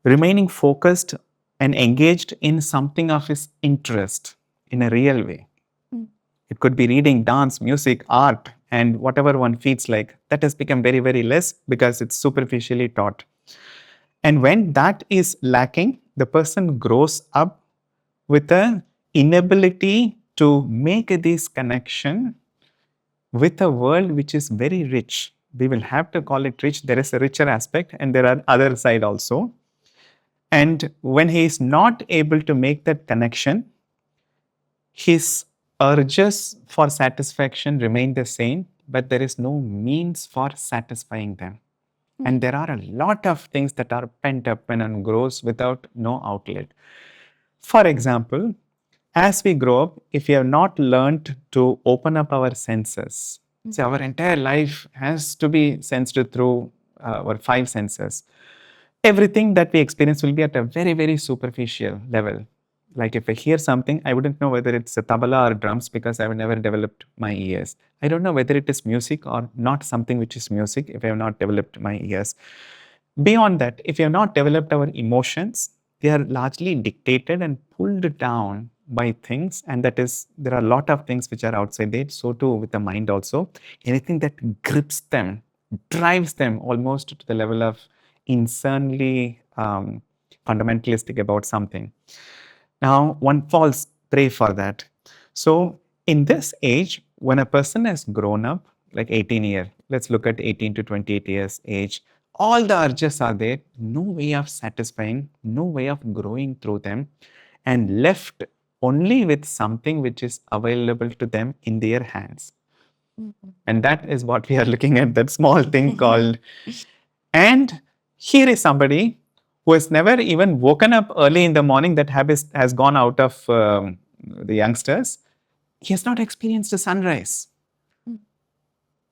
remaining focused and engaged in something of his interest in a real way. It could be reading, dance, music, art, and whatever one feels like. That has become very, very less because it's superficially taught. And when that is lacking, the person grows up with an inability to make this connection with a world which is very rich. We will have to call it rich. There is a richer aspect and there are other side also. And when he is not able to make that connection, his urges for satisfaction remain the same, but there is no means for satisfying them. And there are a lot of things that are pent up when one grows without no outlet. For example, as we grow up, if we have not learned to open up our senses, so our entire life has to be sensed through our five senses. Everything that we experience will be at a very, very superficial level. Like if I hear something, I wouldn't know whether it's a tabla or drums because I've never developed my ears. I don't know whether it is music or not something which is music if I have not developed my ears. Beyond that, if we have not developed our emotions, they are largely dictated and pulled down by things, and that is, there are a lot of things which are outside it. So too with the mind also. Anything that grips them, drives them almost to the level of insanely fundamentalistic about something. Now, one falls prey for that. So, in this age, when a person has grown up, like 18 years, let's look at 18 to 28 years age, all the urges are there, no way of satisfying, no way of growing through them, and left only with something which is available to them in their hands. And that is what we are looking at, that small thing called. And here is somebody who has never even woken up early in the morning. That habit has gone out of the youngsters. He has not experienced a sunrise.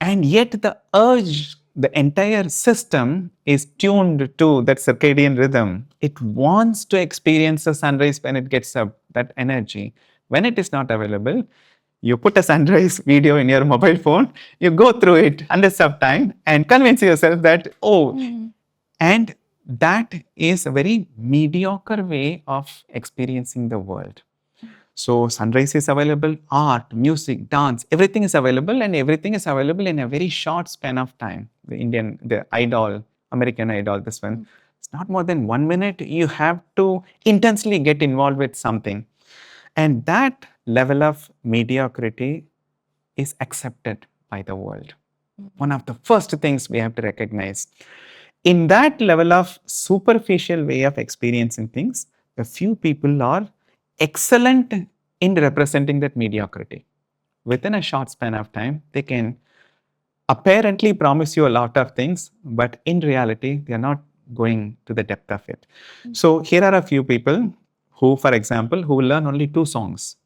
And yet the urge, the entire system is tuned to that circadian rhythm. It wants to experience the sunrise when it gets up, that energy. When it is not available, you put a sunrise video in your mobile phone, you go through it hundreds of times and convince yourself that, and that is a very mediocre way of experiencing the world. So sunrise is available, art, music, dance, everything is available, and everything is available in a very short span of time. The Idol, American Idol, this one, it's not more than 1 minute. You have to intensely get involved with something. And that level of mediocrity is accepted by the world. One of the first things we have to recognize. In that level of superficial way of experiencing things, a few people are excellent in representing that mediocrity. Within a short span of time, they can apparently promise you a lot of things, but in reality, they are not going to the depth of it. So here are a few people who, for example, who will learn only 2 songs.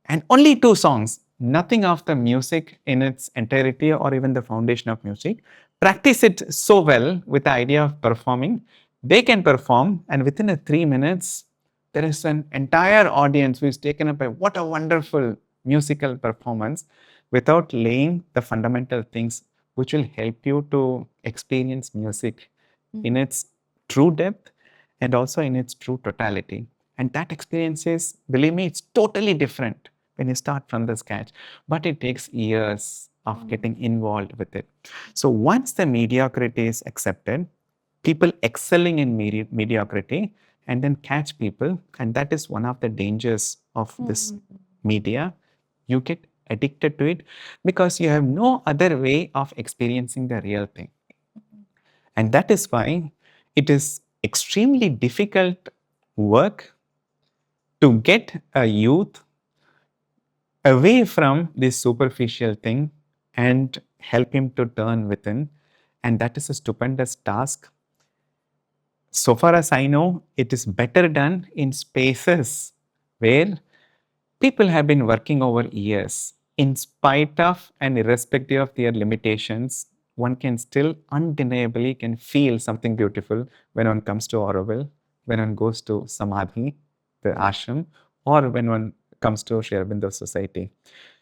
And only 2 songs, nothing of the music in its entirety or even the foundation of music. Practice it so well with the idea of performing. They can perform, and within a 3 minutes, there is an entire audience who is taken up by what a wonderful musical performance, without laying the fundamental things which will help you to experience music in its true depth and also in its true totality. And that experience is, believe me, it's totally different when you start from the scratch, but it takes years of getting involved with it. So once the mediocrity is accepted, people excelling in mediocrity and then catch people, and that is one of the dangers of this media. You get addicted to it because you have no other way of experiencing the real thing. And that is why it is extremely difficult work to get a youth away from this superficial thing and help him to turn within. And that is a stupendous task. So far as I know, it is better done in spaces where people have been working over years. In spite of and irrespective of their limitations, one can still undeniably can feel something beautiful when one comes to Aurobindo, when one goes to Samadhi, the ashram, or when one comes to Sri Aurobindo Society.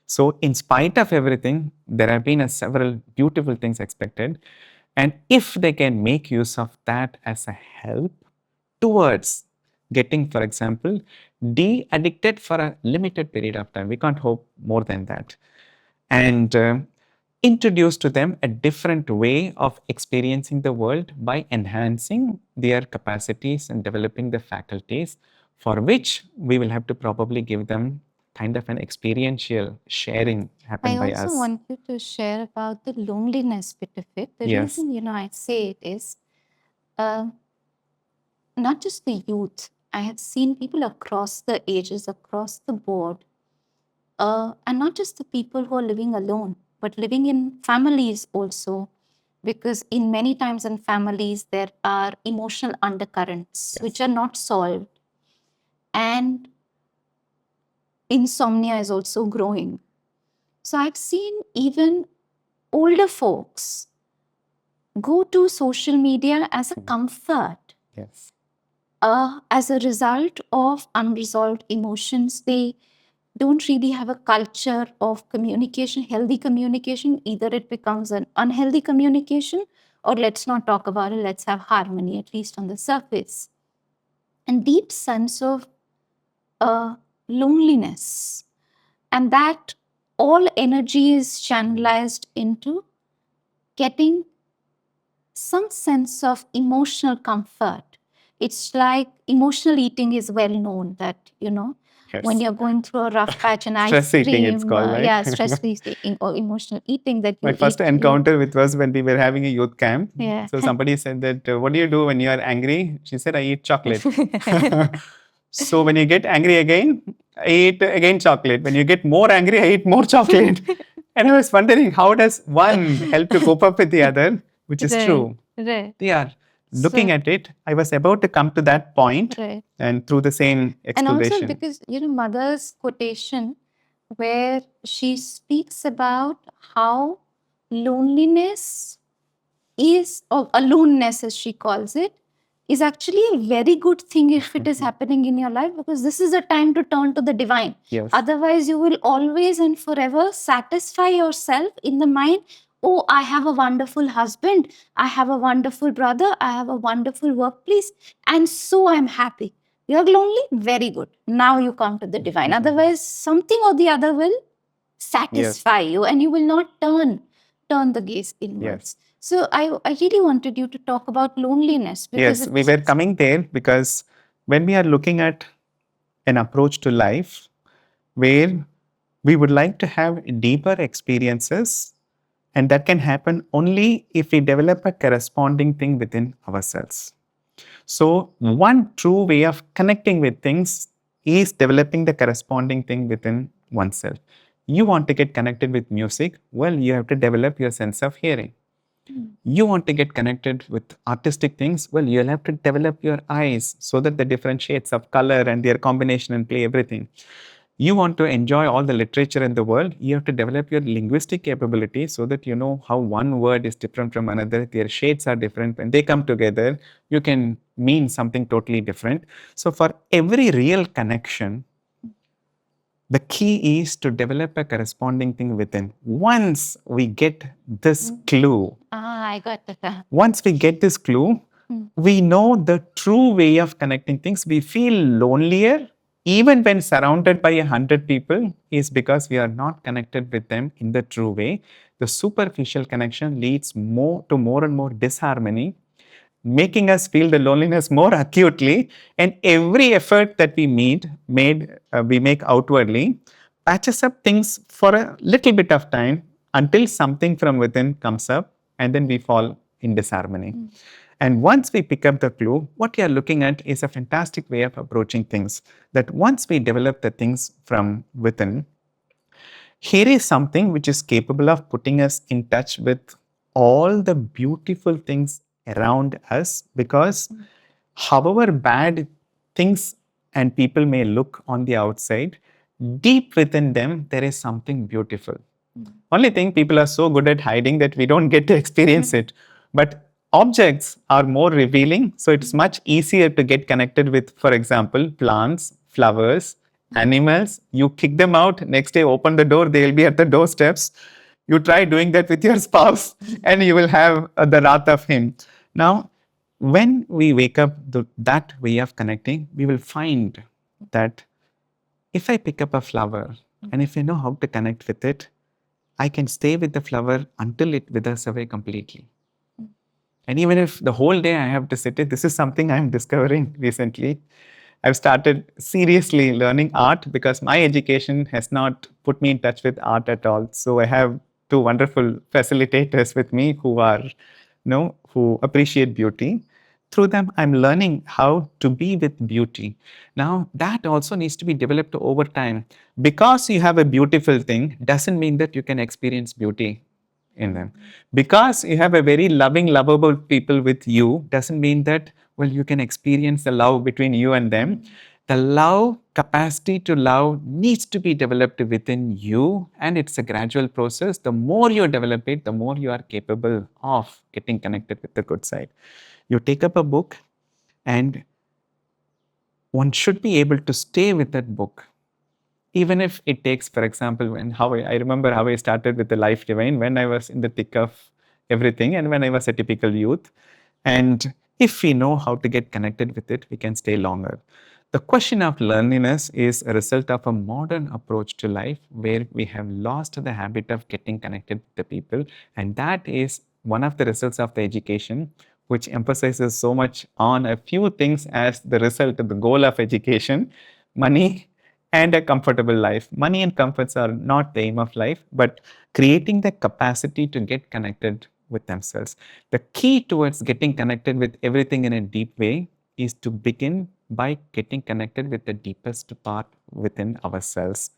So in spite of everything, there have been several beautiful things expected. And if they can make use of that as a help towards getting, for example, de-addicted for a limited period of time, we can't hope more than that, and introduce to them a different way of experiencing the world by enhancing their capacities and developing the faculties, for which we will have to probably give them kind of an experiential sharing happen by us. I also want you to share about the loneliness bit of it. The Yes. reason, I say it is, not just the youth, I have seen people across the ages, across the board, and not just the people who are living alone, but living in families also. Because in many times in families, there are emotional undercurrents which are not solved. And insomnia is also growing. So I've seen even older folks go to social media as a comfort. Yes. As a result of unresolved emotions, they don't really have a culture of communication, healthy communication. Either it becomes an unhealthy communication, or let's not talk about it, let's have harmony, at least on the surface. And deep sense of loneliness. And that all energy is channelized into getting some sense of emotional comfort. It's like emotional eating is well known that, Yes. when you're going through a rough patch and ice Stress eating, cream, it's called, right? yeah, stress eating or emotional eating that you My first eat. encounter with was when we were having a youth camp. Yeah. So somebody said that, what do you do when you are angry? She said, I eat chocolate. So when you get angry again, I eat again chocolate. When you get more angry, I eat more chocolate. And I was wondering, how does one help to cope up with the other? Which is true. Right. They are looking at it. I was about to come to that point, Right. and through the same And also exploration. because, mother's quotation where she speaks about how loneliness is, or aloneness as she calls it, is actually a very good thing if it is happening in your life, because this is a time to turn to the divine. Yes. Otherwise, you will always and forever satisfy yourself in the mind, oh, I have a wonderful husband, I have a wonderful brother, I have a wonderful workplace, and so I'm happy. You're lonely? Very good. Now you come to the divine. Otherwise, something or the other will satisfy you, and you will not turn the gaze inwards. Yes. So I really wanted you to talk about loneliness. Because Yes, we were coming there because when we are looking at an approach to life where we would like to have deeper experiences, and that can happen only if we develop a corresponding thing within ourselves. So, one true way of connecting with things is developing the corresponding thing within oneself. You want to get connected with music? Well, you have to develop your sense of hearing. You want to get connected with artistic things? Well, you'll have to develop your eyes so that the different shades of color and their combination and play everything. You want to enjoy all the literature in the world? You have to develop your linguistic capability so that you know how one word is different from another. Their shades are different. When they come together, you can mean something totally different. So, for every real connection, the key is to develop a corresponding thing within. Once we get this clue, I got that. once we get this clue, we know the true way of connecting things. We feel lonelier even when surrounded by 100 people is because we are not connected with them in the true way. The superficial connection leads more and more disharmony, making us feel the loneliness more acutely, and every effort that we we make outwardly patches up things for a little bit of time until something from within comes up, and then we fall in disharmony. And once we pick up the clue, what we are looking at is a fantastic way of approaching things. That once we develop the things from within, here is something which is capable of putting us in touch with all the beautiful things around us, because however bad things and people may look on the outside, deep within them, there is something beautiful. Only thing, people are so good at hiding that we don't get to experience it. But objects are more revealing, so it's much easier to get connected with, for example, plants, flowers, animals. You kick them out, next day open the door, they'll be at the doorsteps. You try doing that with your spouse and you will have the wrath of him. Now, when we wake up that way of connecting, we will find that if I pick up a flower and if I know how to connect with it, I can stay with the flower until it withers away completely. And even if the whole day I have to sit it, this is something I'm discovering recently. I've started seriously learning art because my education has not put me in touch with art at all. So I have two wonderful facilitators with me who are, who appreciate beauty. Through them, I'm learning how to be with beauty. Now, that also needs to be developed over time. Because you have a beautiful thing doesn't mean that you can experience beauty in them. Because you have a very loving, lovable people with you doesn't mean that, well, you can experience the love between you and them. The love, capacity to love needs to be developed within you, and it's a gradual process. The more you develop it, the more you are capable of getting connected with the good side. You take up a book, and one should be able to stay with that book, even if it takes, for example, I remember how I started with the Life Divine when I was in the thick of everything and when I was a typical youth. And if we know how to get connected with it, we can stay longer. The question of loneliness is a result of a modern approach to life where we have lost the habit of getting connected with the people. And that is one of the results of the education, which emphasizes so much on a few things as the result of the goal of education: money and a comfortable life. Money and comforts are not the aim of life, but creating the capacity to get connected with themselves. The key towards getting connected with everything in a deep way is to begin by getting connected with the deepest part within ourselves.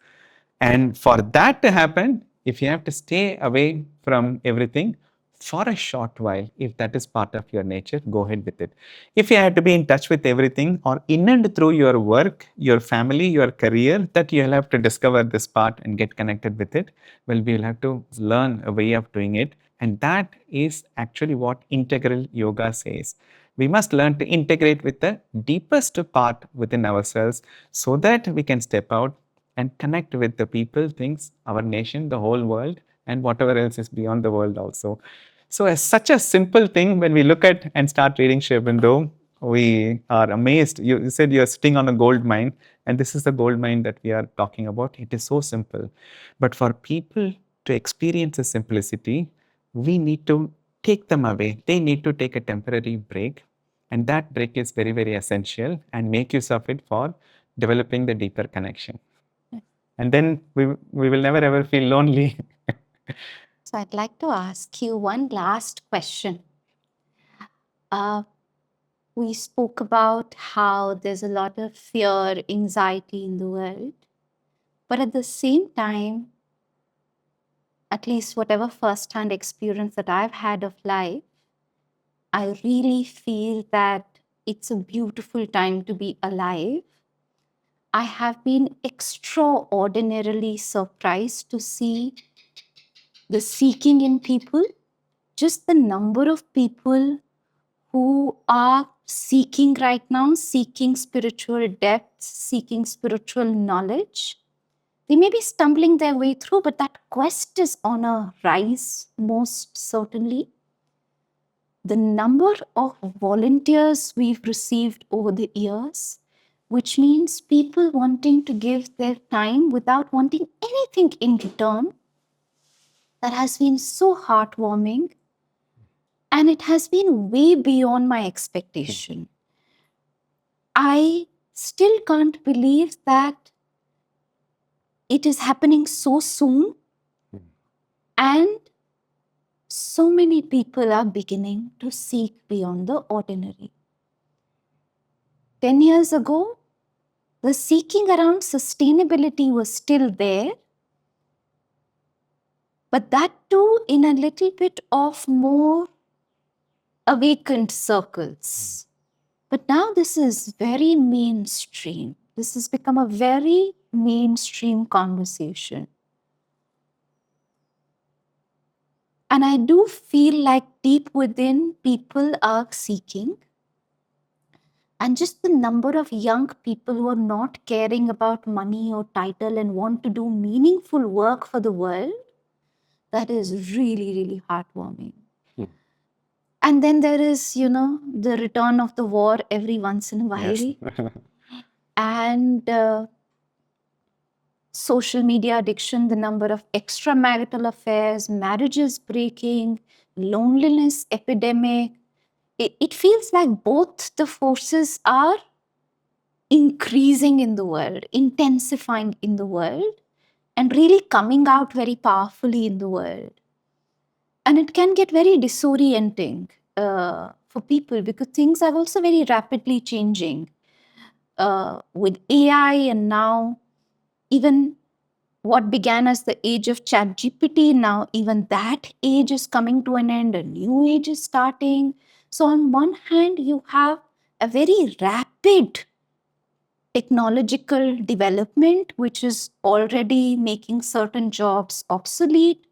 And for that to happen, if you have to stay away from everything for a short while, if that is part of your nature, go ahead with it. If you have to be in touch with everything or in and through your work, your family, your career, that you'll have to discover this part and get connected with it, well, we'll have to learn a way of doing it. And that is actually what integral yoga says. We must learn to integrate with the deepest part within ourselves so that we can step out and connect with the people, things, our nation, the whole world, and whatever else is beyond the world also. So, as such a simple thing, when we look at and start reading Shivakumar, we are amazed. You said you're sitting on a gold mine, and this is the gold mine that we are talking about. It is so simple. But for people to experience the simplicity, we need to take them away. They need to take a temporary break. And that break is very, very essential, and make use of it for developing the deeper connection. And then we will never ever feel lonely. So I'd like to ask you one last question. We spoke about how there's a lot of fear, anxiety in the world. But at the same time, at least whatever first-hand experience that I've had of life, I really feel that it's a beautiful time to be alive. I have been extraordinarily surprised to see the seeking in people, just the number of people who are seeking right now, seeking spiritual depth, seeking spiritual knowledge. They may be stumbling their way through, but that quest is on a rise, most certainly. The number of volunteers we've received over the years, which means people wanting to give their time without wanting anything in return, that has been so heartwarming. And it has been way beyond my expectation. I still can't believe that it is happening so soon. And so many people are beginning to seek beyond the ordinary. 10 years ago, the seeking around sustainability was still there, but that too in a little bit of more awakened circles. But now this is very mainstream. This has become a very mainstream conversation. And I do feel like deep within, people are seeking. And just the number of young people who are not caring about money or title and want to do meaningful work for the world, that is really, really heartwarming. And then there is, the return of the war every once in a while. Yes. And social media addiction, the number of extramarital affairs, marriages breaking, loneliness epidemic. It feels like both the forces are increasing in the world, intensifying in the world, and really coming out very powerfully in the world. And it can get very disorienting for people, because things are also very rapidly changing with AI, and now even what began as the age of chat GPT, now even that age is coming to an end, a new age is starting. So on one hand, you have a very rapid technological development, which is already making certain jobs obsolete.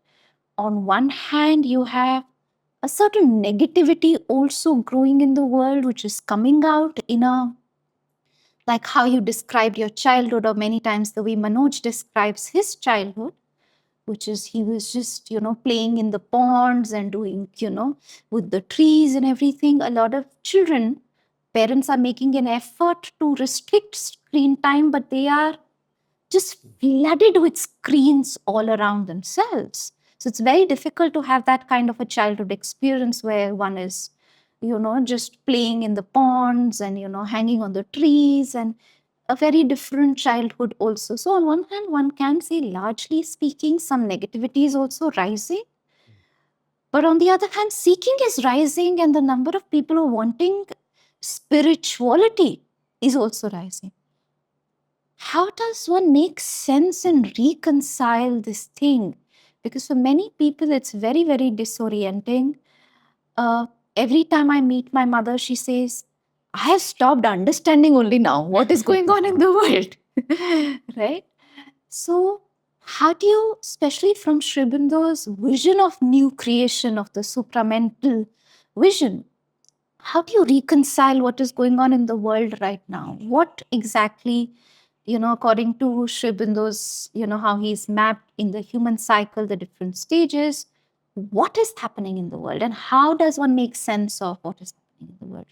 On one hand, you have a certain negativity also growing in the world, which is coming out in a, like how you described your childhood, or many times the way Manoj describes his childhood, which is he was just, playing in the ponds and doing, with the trees and everything. A lot of children, parents are making an effort to restrict screen time, but they are just flooded with screens all around themselves. So it's very difficult to have that kind of a childhood experience where one is, just playing in the ponds and, hanging on the trees, and a very different childhood also. So on one hand, one can say, largely speaking, some negativity is also rising. But on the other hand, seeking is rising, and the number of people who are wanting spirituality is also rising. How does one make sense and reconcile this thing? Because for many people, it's very, very disorienting. Every time I meet my mother, she says, I have stopped understanding only now what is going on in the world. Right? So, how do you, especially from Sri Aurobindo vision of new creation, of the supramental vision, how do you reconcile what is going on in the world right now? What exactly, according to Sri Aurobindo's, how he's mapped in the human cycle, the different stages, what is happening in the world, and how does one make sense of what is happening in the world?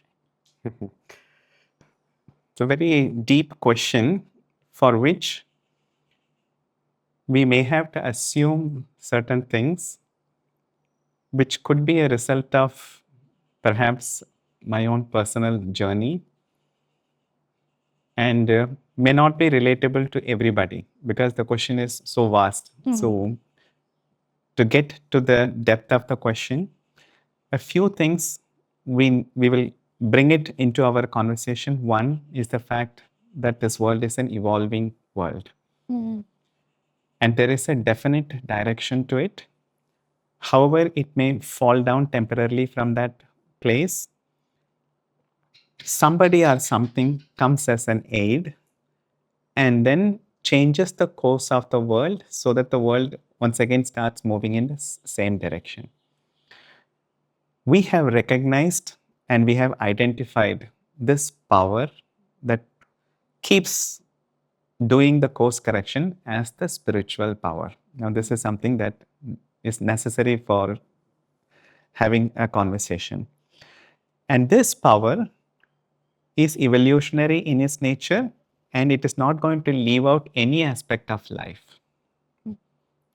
It's a very deep question for which we may have to assume certain things which could be a result of perhaps my own personal journey, and may not be relatable to everybody because the question is so vast. So to get to the depth of the question, a few things we will bring it into our conversation. One is the fact that this world is an evolving world. And there is a definite direction to it. However, it may fall down temporarily from that place. Somebody or something comes as an aid and then changes the course of the world so that the world once again starts moving in the same direction. We have recognized and we have identified this power that keeps doing the course correction as the spiritual power. Now, this is something that is necessary for having a conversation. And this power is evolutionary in its nature, and it is not going to leave out any aspect of life.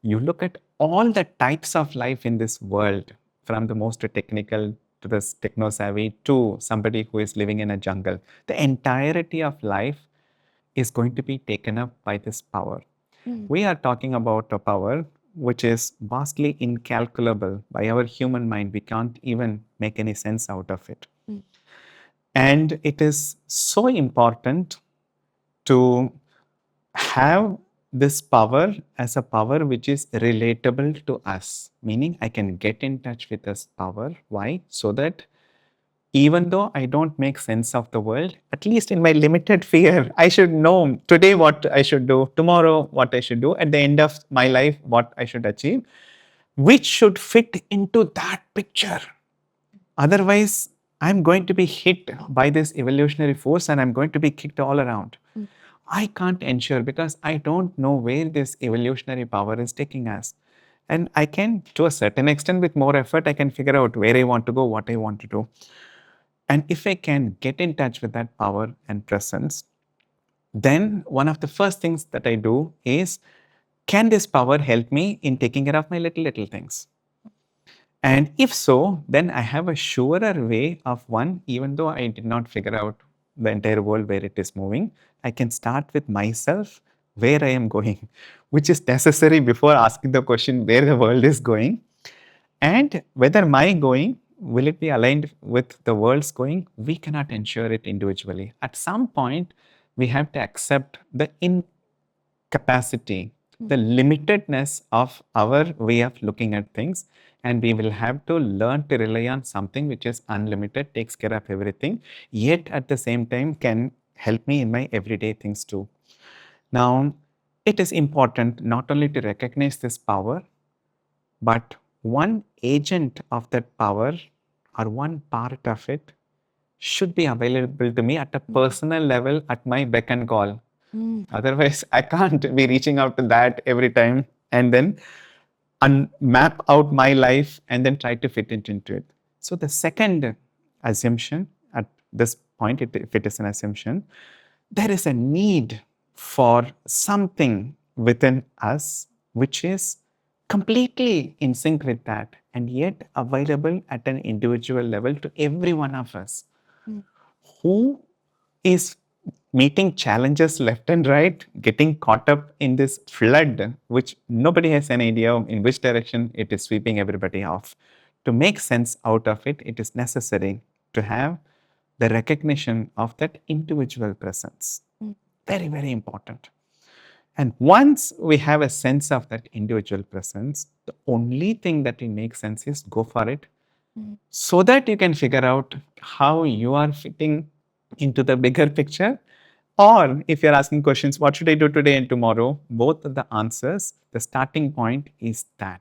You look at all the types of life in this world, from the most technical to the techno-savvy to somebody who is living in a jungle. The entirety of life is going to be taken up by this power. We are talking about a power which is vastly incalculable by our human mind. We can't even make any sense out of it. And it is so important to have this power as a power which is relatable to us, meaning I can get in touch with this power. Why? So that even though I don't make sense of the world, at least in my limited fear, I should know today what I should do, tomorrow what I should do, at the end of my life what I should achieve, which should fit into that picture. Otherwise, I'm going to be hit by this evolutionary force and I'm going to be kicked all around. I can't ensure because I don't know where this evolutionary power is taking us. And I can, to a certain extent, with more effort, I can figure out where I want to go, what I want to do. And if I can get in touch with that power and presence, then one of the first things that I do is, can this power help me in taking care of my little things? And if so, then I have a surer way of one, even though I did not figure out the entire world where it is moving, I can start with myself, where I am going, which is necessary before asking the question where the world is going and whether my going will it be aligned with the world's going? We cannot ensure it individually. At some point, we have to accept the incapacity, the limitedness of our way of looking at things, and we will have to learn to rely on something which is unlimited, takes care of everything, yet at the same time can help me in my everyday things too. Now, it is important not only to recognize this power, but one agent of that power or one part of it should be available to me at a personal level at my beck and call. Otherwise, I can't be reaching out to that every time and then map out my life and then try to fit it into it. So, the second assumption at this point, if it is an assumption, there is a need for something within us which is completely in sync with that and yet available at an individual level to every one of us who is meeting challenges left and right, getting caught up in this flood, which nobody has an idea of in which direction it is sweeping everybody off. To make sense out of it, it is necessary to have the recognition of that individual presence. Very, very important. And once we have a sense of that individual presence, the only thing that it makes sense is go for it so that you can figure out how you are fitting into the bigger picture. Or if you're asking questions, what should I do today and tomorrow? Both of the answers, the starting point is that.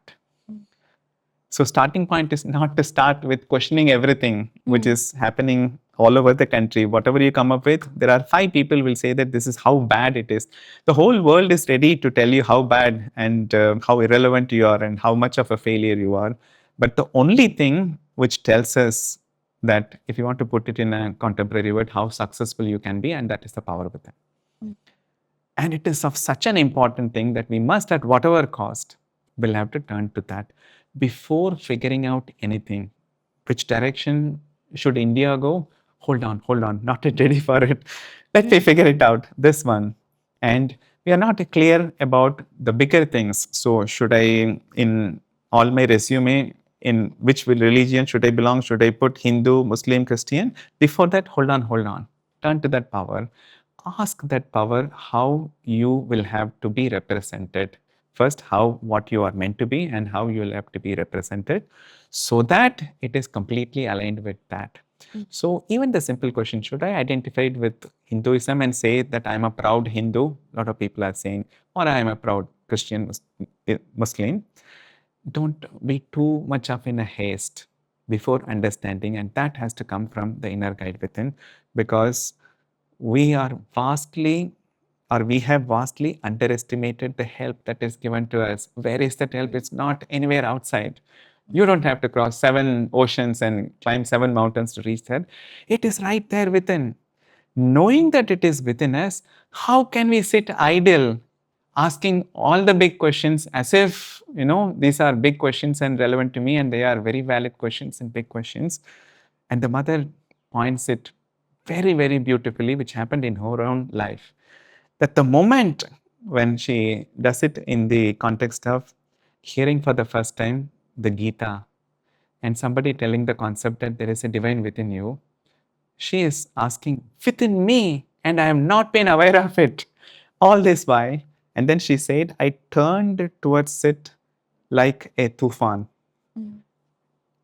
So starting point is not to start with questioning everything which is happening all over the country. Whatever you come up with, there are 5 people will say that this is how bad it is. The whole world is ready to tell you how bad and how irrelevant you are and how much of a failure you are. But the only thing which tells us that, if you want to put it in a contemporary word, how successful you can be, and that is the power within. And it is of such an important thing that we must, at whatever cost, will have to turn to that before figuring out anything. Which direction should India go? Hold on, not yet ready for it. Let me figure it out, this one. And we are not clear about the bigger things. So should I, in all my resume, in which religion should I belong? Should I put Hindu, Muslim, Christian? Before that, hold on. Turn to that power. Ask that power how you will have to be represented. First, what you are meant to be and how you will have to be represented so that it is completely aligned with that. So even the simple question, should I identify with Hinduism and say that I'm a proud Hindu? A lot of people are saying, or I'm a proud Christian Muslim. Don't be too much of in a haste before understanding, and that has to come from the inner guide within, because we have vastly underestimated the help that is given to us. Where is that help? It's not anywhere outside. You don't have to cross 7 oceans and climb 7 mountains to reach there. It is right there within. Knowing that it is within us, how can we sit idle asking all the big questions as if, these are big questions and relevant to me, and they are very valid questions and big questions. And the mother points it very, very beautifully, which happened in her own life, that the moment when she does it in the context of hearing for the first time the Gita and somebody telling the concept that there is a divine within you, she is asking, within me, and I have not been aware of it. All this why? And then she said, I turned towards it like a tufan.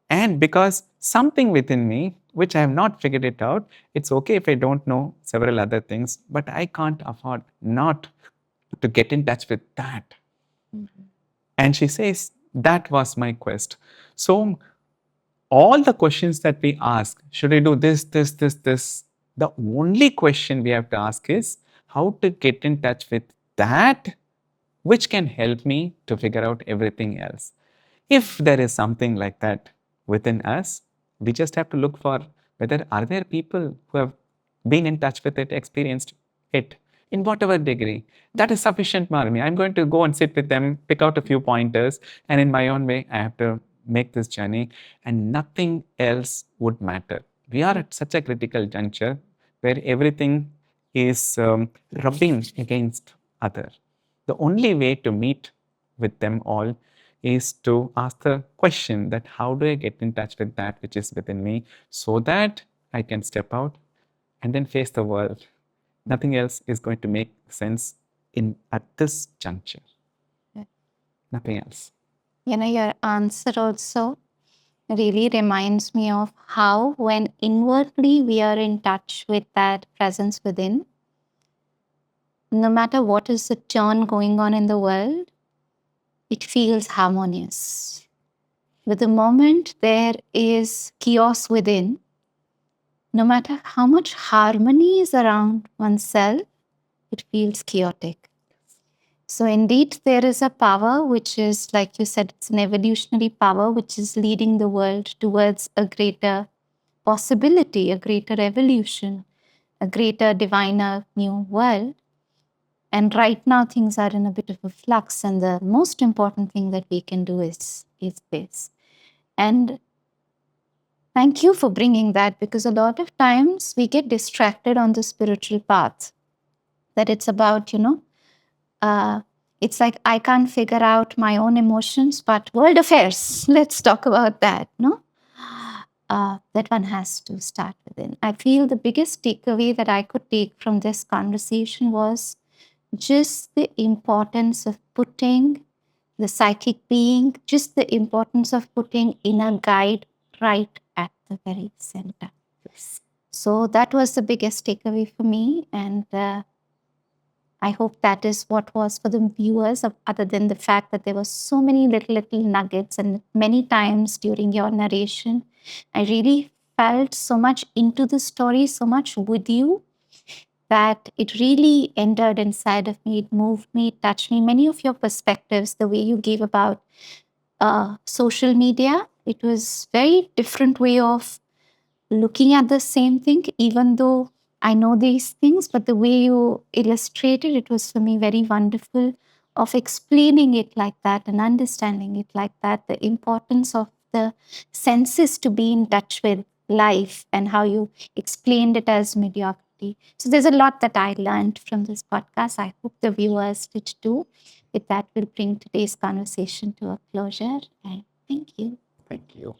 And because something within me, which I have not figured it out, it's okay if I don't know several other things, but I can't afford not to get in touch with that. And she says, that was my quest. So all the questions that we ask, should I do this? The only question we have to ask is how to get in touch with that which can help me to figure out everything else. If there is something like that within us, we just have to look for whether are there people who have been in touch with it, experienced it in whatever degree. That is sufficient, Marmi. I'm going to go and sit with them, pick out a few pointers, and in my own way, I have to make this journey, and nothing else would matter. We are at such a critical juncture where everything is rubbing against other. The only way to meet with them all is to ask the question that how do I get in touch with that which is within me so that I can step out and then face the world. Nothing else is going to make sense at this juncture. Yeah. Nothing else. Your answer also really reminds me of how when inwardly we are in touch with that presence within, no matter what is the turn going on in the world, it feels harmonious. But the moment there is chaos within, no matter how much harmony is around oneself, it feels chaotic. So indeed, there is a power which is, like you said, it's an evolutionary power which is leading the world towards a greater possibility, a greater evolution, a greater, diviner new world. And right now, things are in a bit of a flux. And the most important thing that we can do is this. And thank you for bringing that, because a lot of times we get distracted on the spiritual path. That it's about, it's like I can't figure out my own emotions, but world affairs, let's talk about that, no? That one has to start within. I feel the biggest takeaway that I could take from this conversation was just the importance of putting the psychic being, just the importance of putting inner guide right at the very center. Yes. So that was the biggest takeaway for me. And I hope that is what was for the viewers, other than the fact that there were so many little nuggets. And many times during your narration, I really felt so much into the story, so much with you, that it really entered inside of me. It moved me, it touched me. Many of your perspectives, the way you gave about social media, it was very different way of looking at the same thing, even though I know these things, but the way you illustrated it was for me very wonderful, of explaining it like that and understanding it like that, the importance of the senses to be in touch with life and how you explained it as mediocrity. So there's a lot that I learned from this podcast. I hope the viewers did too. With that, we'll bring today's conversation to a closure. And thank you. Thank you.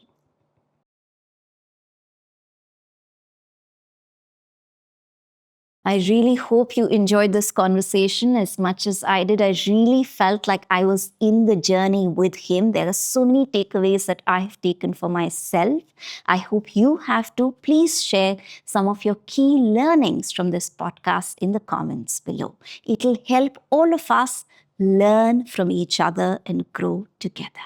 I really hope you enjoyed this conversation as much as I did. I really felt like I was in the journey with him. There are so many takeaways that I have taken for myself. I hope you have too. Please share some of your key learnings from this podcast in the comments below. It'll help all of us learn from each other and grow together.